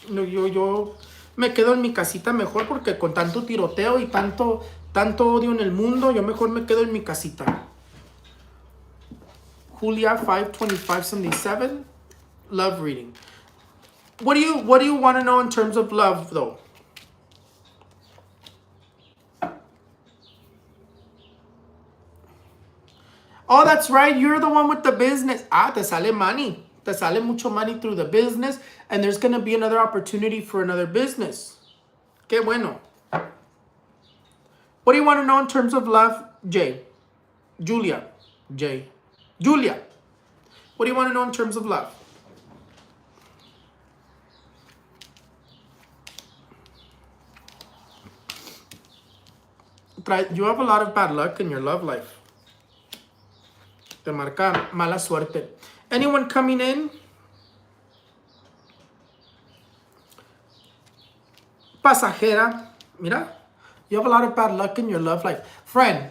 No, yo me quedo en mi casita mejor porque con tanto tiroteo y tanto odio en el mundo, yo mejor me quedo en mi casita. Julia 52577, love reading. What do you want to know in terms of love though? Oh, that's right. You're the one with the business. Te sale money. Te sale mucho money through the business, and there's going to be another opportunity for another business. Qué bueno. What do you want to know in terms of love, Jay? Julia. Jay. Julia. What do you want to know in terms of love? You have a lot of bad luck in your love life. Te marca mala suerte. Anyone coming in? Pasajera. Mira, you have a lot of bad luck in your love life. Friend,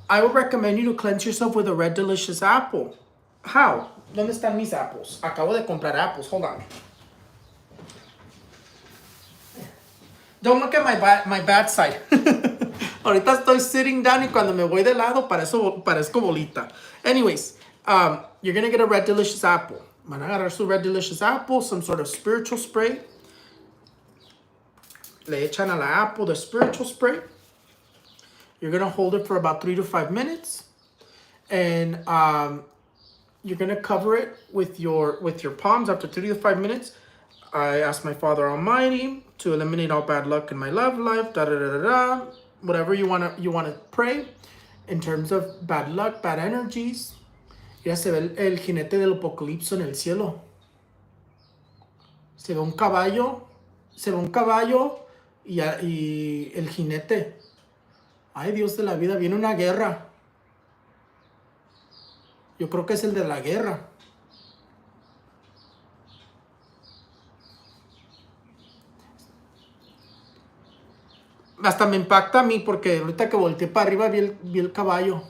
I would recommend you to cleanse yourself with a red delicious apple. How? ¿Dónde están mis apples? Acabo de comprar apples. Hold on. Don't look at my bad side. Ahorita estoy sitting down y cuando me voy de lado parezco bolita. Anyways, you're going to get a red delicious apple. Van a agarrar su red delicious apple, some sort of spiritual spray. Le echan a la apple the spiritual spray. You're going to hold it for about 3 to 5 minutes. And you're going to cover it with your palms after 3 to 5 minutes. I ask my Father Almighty to eliminate all bad luck in my love life, whatever you wanna pray in terms of bad luck, bad energies. Ya se ve el jinete del apocalipsis en el cielo. Se ve un caballo y el jinete. Ay, Dios de la vida, viene una guerra. Yo creo que es el de la guerra. Hasta me impacta a mí porque ahorita que volteé para arriba vi el caballo.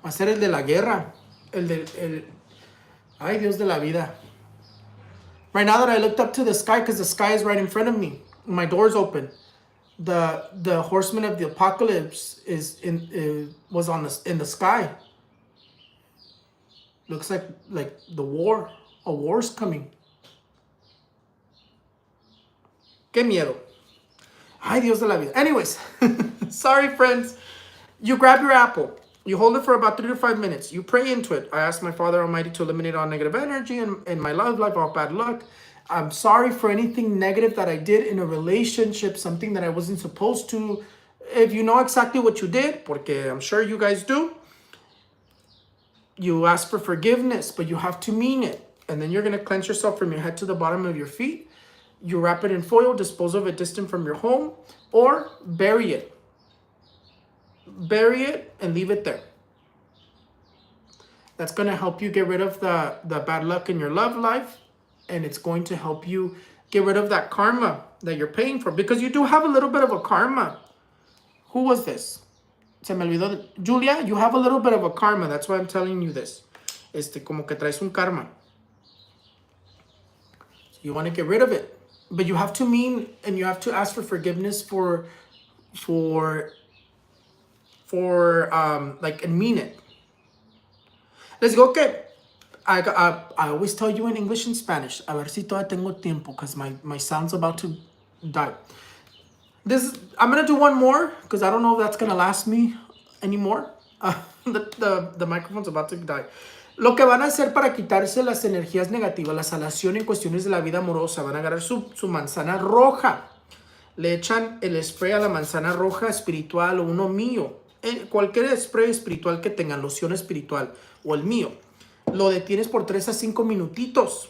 Va a ser el de la guerra. Ay, Dios de la vida. Right now that I looked up to the sky, because the sky is right in front of me. My door's open. The horseman of the apocalypse was in the sky. Looks like the war. A war's coming. Qué miedo. Ay, Dios de la vida. Anyways, sorry, friends. You grab your apple. You hold it for about 3 to 5 minutes. You pray into it. I ask my Father Almighty to eliminate all negative energy in my love life, all bad luck. I'm sorry for anything negative that I did in a relationship, something that I wasn't supposed to. If you know exactly what you did, porque I'm sure you guys do, you ask for forgiveness, but you have to mean it. And then you're going to cleanse yourself from your head to the bottom of your feet. You wrap it in foil, dispose of it distant from your home, or bury it. Bury it and leave it there. That's going to help you get rid of the bad luck in your love life, and it's going to help you get rid of that karma that you're paying for, because you do have a little bit of a karma. Who was this? Se me olvidó. Julia, you have a little bit of a karma. That's why I'm telling you this. Como que traes un karma. So you want to get rid of it. But you have to mean, and you have to ask for forgiveness for and mean it. Let's go. Okay. I always tell you in English and Spanish. A ver si todavía tengo tiempo, because my sound's about to die. I'm gonna do one more because I don't know if that's gonna last me anymore. The microphone's about to die. Lo que van a hacer para quitarse las energías negativas, la sanación en cuestiones de la vida amorosa, van a agarrar su manzana roja. Le echan el spray a la manzana roja espiritual o uno mío. Cualquier spray espiritual que tengan, loción espiritual o el mío. Lo detienes por 3 a 5 minutitos,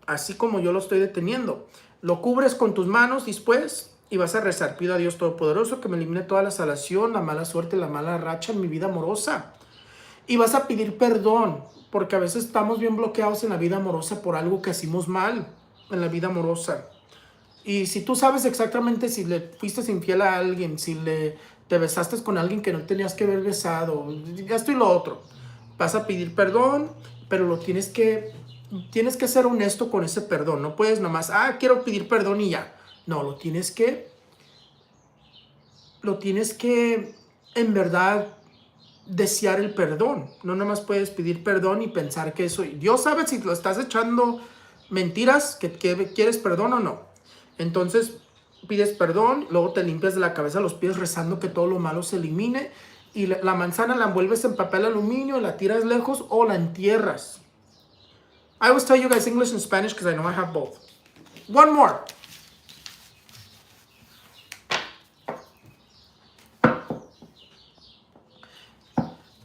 así como yo lo estoy deteniendo. Lo cubres con tus manos después y vas a rezar, pido a Dios Todopoderoso que me elimine toda la salación, la mala suerte, la mala racha en mi vida amorosa. Y vas a pedir perdón, porque a veces estamos bien bloqueados en la vida amorosa por algo que hicimos mal en la vida amorosa. Y si tú sabes exactamente si le fuiste infiel a alguien, si te besaste con alguien que no tenías que haber besado, esto y lo otro, vas a pedir perdón, pero tienes que ser honesto con ese perdón. No puedes nomás, quiero pedir perdón y ya. No, lo tienes que en verdad desear el perdón. No nomás puedes pedir perdón y pensar que eso, Dios sabe si lo estás echando mentiras, que quieres perdón o no. Entonces pides perdón, luego te limpias de la cabeza los pies rezando que todo lo malo se elimine, y la manzana la envuelves en papel aluminio, la tiras lejos o la entierras. I always tell you guys English and Spanish because I know I have both. One more.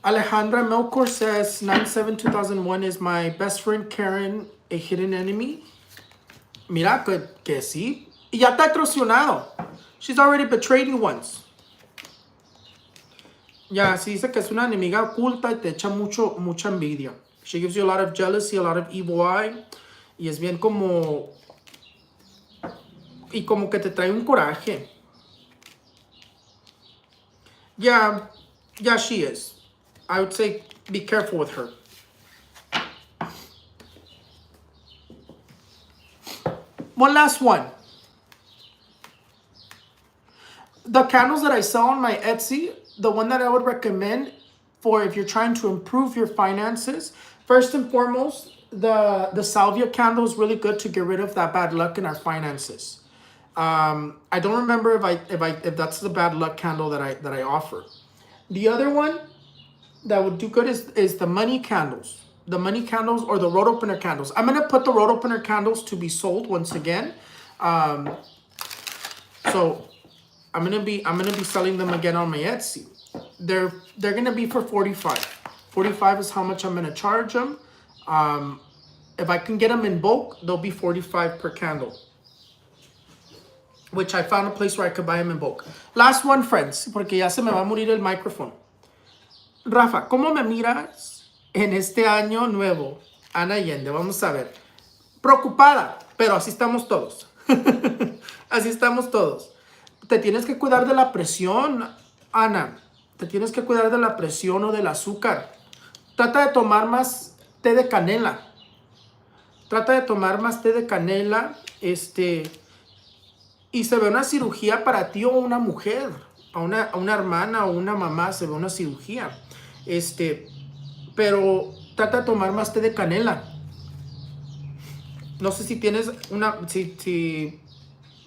Alejandra Melkor says 9/7/2001 is my best friend Karen a hidden enemy. Mira que sí. Y ya te ha traicionado. She's already betrayed you once. Ya, sí dice que es una enemiga oculta y te echa mucha envidia. She gives you a lot of jealousy, a lot of evil eye. Y es bien como... Y como que te trae un coraje. Yeah, she is. I would say be careful with her. One last one. The candles that I sell on my Etsy, the one that I would recommend for if you're trying to improve your finances, first and foremost, the salvia candle is really good to get rid of that bad luck in our finances. I don't remember if that's the bad luck candle that I offer. The other one that would do good is the money candles. The money candles or the road opener candles. I'm gonna put the road opener candles to be sold once again. So I'm gonna be selling them again on my Etsy. They're gonna be for $45. $45 is how much I'm gonna charge them. If I can get them in bulk, they'll be $45 per candle. Which I found a place where I could buy them in bulk. Last one, friends, porque ya se me va a morir el micrófono. Rafa, ¿cómo me miras en este año nuevo? Ana Allende, vamos a ver. Preocupada, pero así estamos todos. Así estamos todos. Te tienes que cuidar de la presión, Ana. Te tienes que cuidar de la presión o del azúcar. Trata de tomar más té de canela. Trata de tomar más té de canela. Y se ve una cirugía para ti o una mujer. A una hermana o una mamá se ve una cirugía. Pero trata de tomar más té de canela. No sé si tienes si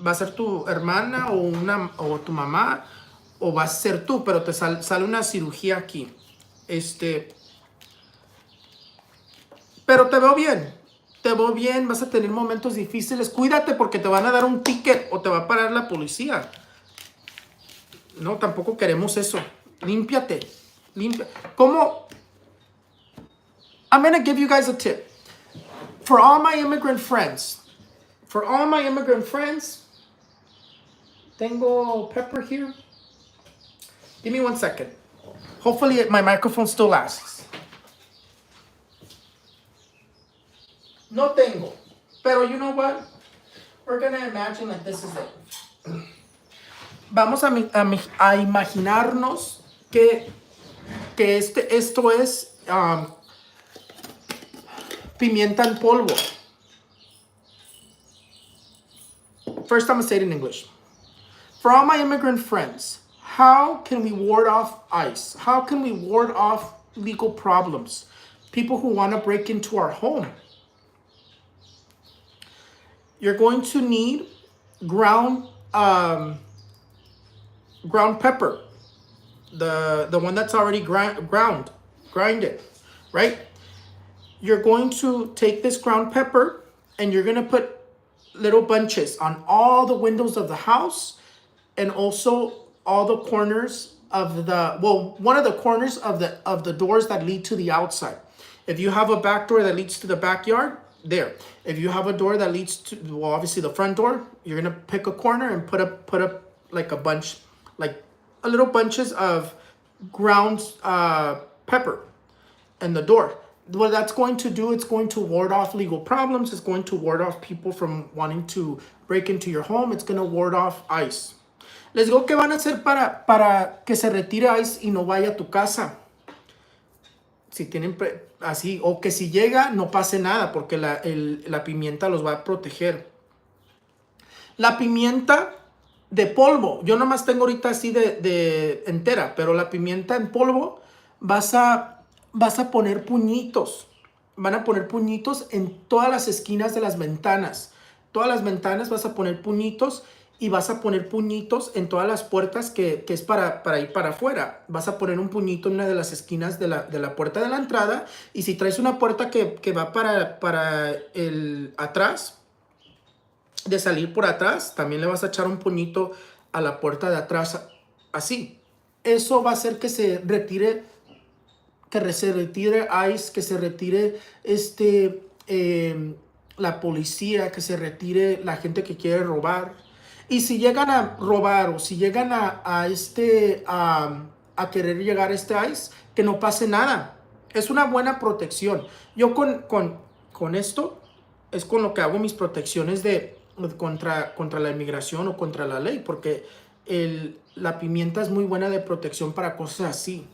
va a ser tu hermana o tu mamá, o va a ser tú, pero te sale una cirugía aquí. Pero te veo bien, vas a tener momentos difíciles. Cuídate porque te van a dar un ticket o te va a parar la policía. No, tampoco queremos eso. Límpiate. ¿Cómo? I'm gonna give you guys a tip. For all my immigrant friends, tengo pepper here. Give me 1 second. Hopefully my microphone still lasts. No tengo. Pero you know what? We're gonna imagine that this is it. Vamos a imaginarnos que esto es pimienta en polvo. First, I'm going to say it in English. For all my immigrant friends, how can we ward off ICE? How can we ward off legal problems? People who want to break into our home. You're going to need ground pepper. The one that's already grinded, right? You're going to take this ground pepper and you're going to put little bunches on all the windows of the house and also all the corners of one of the corners of the doors that lead to the outside. If you have a back door that leads to the backyard, there. If you have a door that leads to, well, obviously the front door, you're gonna pick a corner and put up like a bunch, like a little bunches of ground pepper in the door. What that's going to do, it's going to ward off legal problems. It's going to ward off people from wanting to break into your home. It's going to ward off ICE. Les digo que van a hacer para que se retire ICE y no vaya a tu casa. Si tienen así, o que si llega no pase nada, porque la pimienta los va a proteger. La pimienta de polvo, yo nomás tengo ahorita así de entera, pero la pimienta en polvo vas a poner puñitos. Van a poner puñitos en todas las esquinas de las ventanas. Todas las ventanas vas a poner puñitos, y vas a poner puñitos en todas las puertas que es para ir para afuera. Vas a poner un puñito en una de las esquinas de la puerta de la entrada, y si traes una puerta que va para el atrás, de salir por atrás, también le vas a echar un puñito a la puerta de atrás, así. Eso va a hacer que se retire ICE, que se retire la policía, que se retire la gente que quiere robar. Y si llegan a robar, o si llegan a querer llegar a ICE, que no pase nada. Es una buena protección. Yo con esto es con lo que hago mis protecciones contra la inmigración o contra la ley, porque la pimienta es muy buena de protección para cosas así.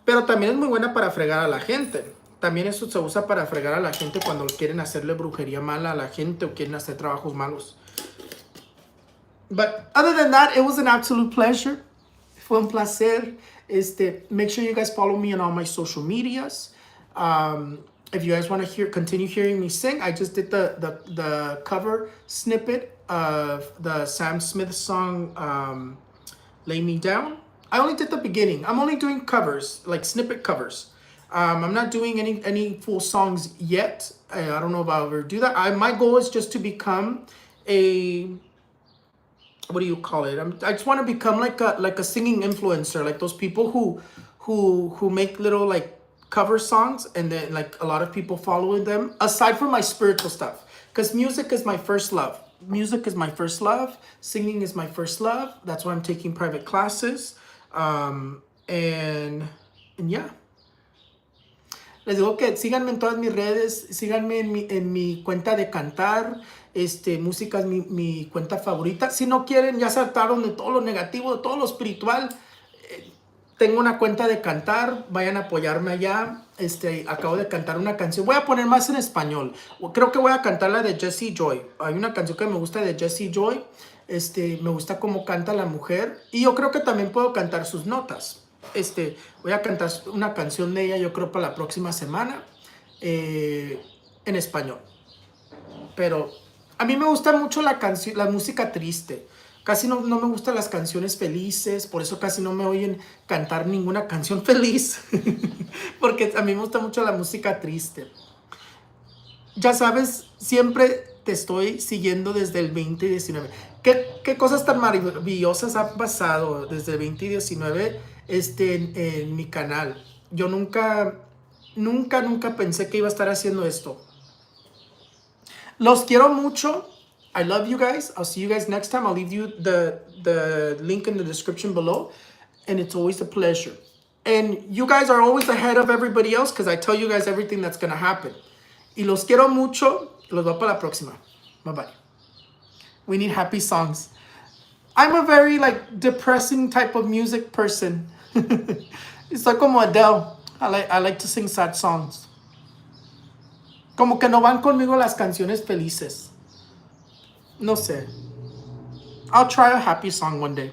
Pero también es muy buena para fregar a la gente. También eso se usa para fregar a la gente cuando quieren hacerle brujería mala a la gente o quieren hacer trabajos malos. But other than that, it was an absolute pleasure. Fue un placer. Make sure you guys follow me on all my social medias. If you guys want to continue hearing me sing, I just did the cover snippet of the Sam Smith song, Lay Me Down. I only did the beginning. I'm only doing covers, like snippet covers. I'm not doing any full songs yet. I don't know if I'll ever do that. My goal is just to become what do you call it? I just want to become like a singing influencer, like those people who make little like cover songs, and then like a lot of people following them, aside from my spiritual stuff, because music is my first love. Music is my first love. Singing is my first love. That's why I'm taking private classes. And yeah. Les digo que síganme en todas mis redes, síganme en mi cuenta de cantar. Música es mi cuenta favorita. Si no quieren, ya se hartaron de todo lo negativo, de todo lo espiritual, tengo una cuenta de cantar, vayan a apoyarme allá. Acabo de cantar una canción, voy a poner más en español. Creo que voy a cantar la de Jessie Joy. Hay una canción que me gusta de Jessie Joy. Me gusta cómo canta la mujer, y yo creo que también puedo cantar sus notas. Voy a cantar una canción de ella, yo creo, para la próxima semana, en español. Pero a mí me gusta mucho la música triste. Casi no me gustan las canciones felices, por eso casi no me oyen cantar ninguna canción feliz. Porque a mí me gusta mucho la música triste. Ya sabes, siempre te estoy siguiendo desde el 2019. ¿Qué cosas tan maravillosas han pasado desde el 2019 en mi canal? Yo nunca pensé que iba a estar haciendo esto. Los quiero mucho. I love you guys. I'll see you guys next time. I'll leave you the link in the description below. And it's always a pleasure. And you guys are always ahead of everybody else because I tell you guys everything that's going to happen. Y los quiero mucho. Los veo para la próxima. Bye-bye. We need happy songs. I'm a very depressing type of music person. Soy como Adele. I like to sing sad songs. Como que no van conmigo las canciones felices. No sé. I'll try a happy song one day.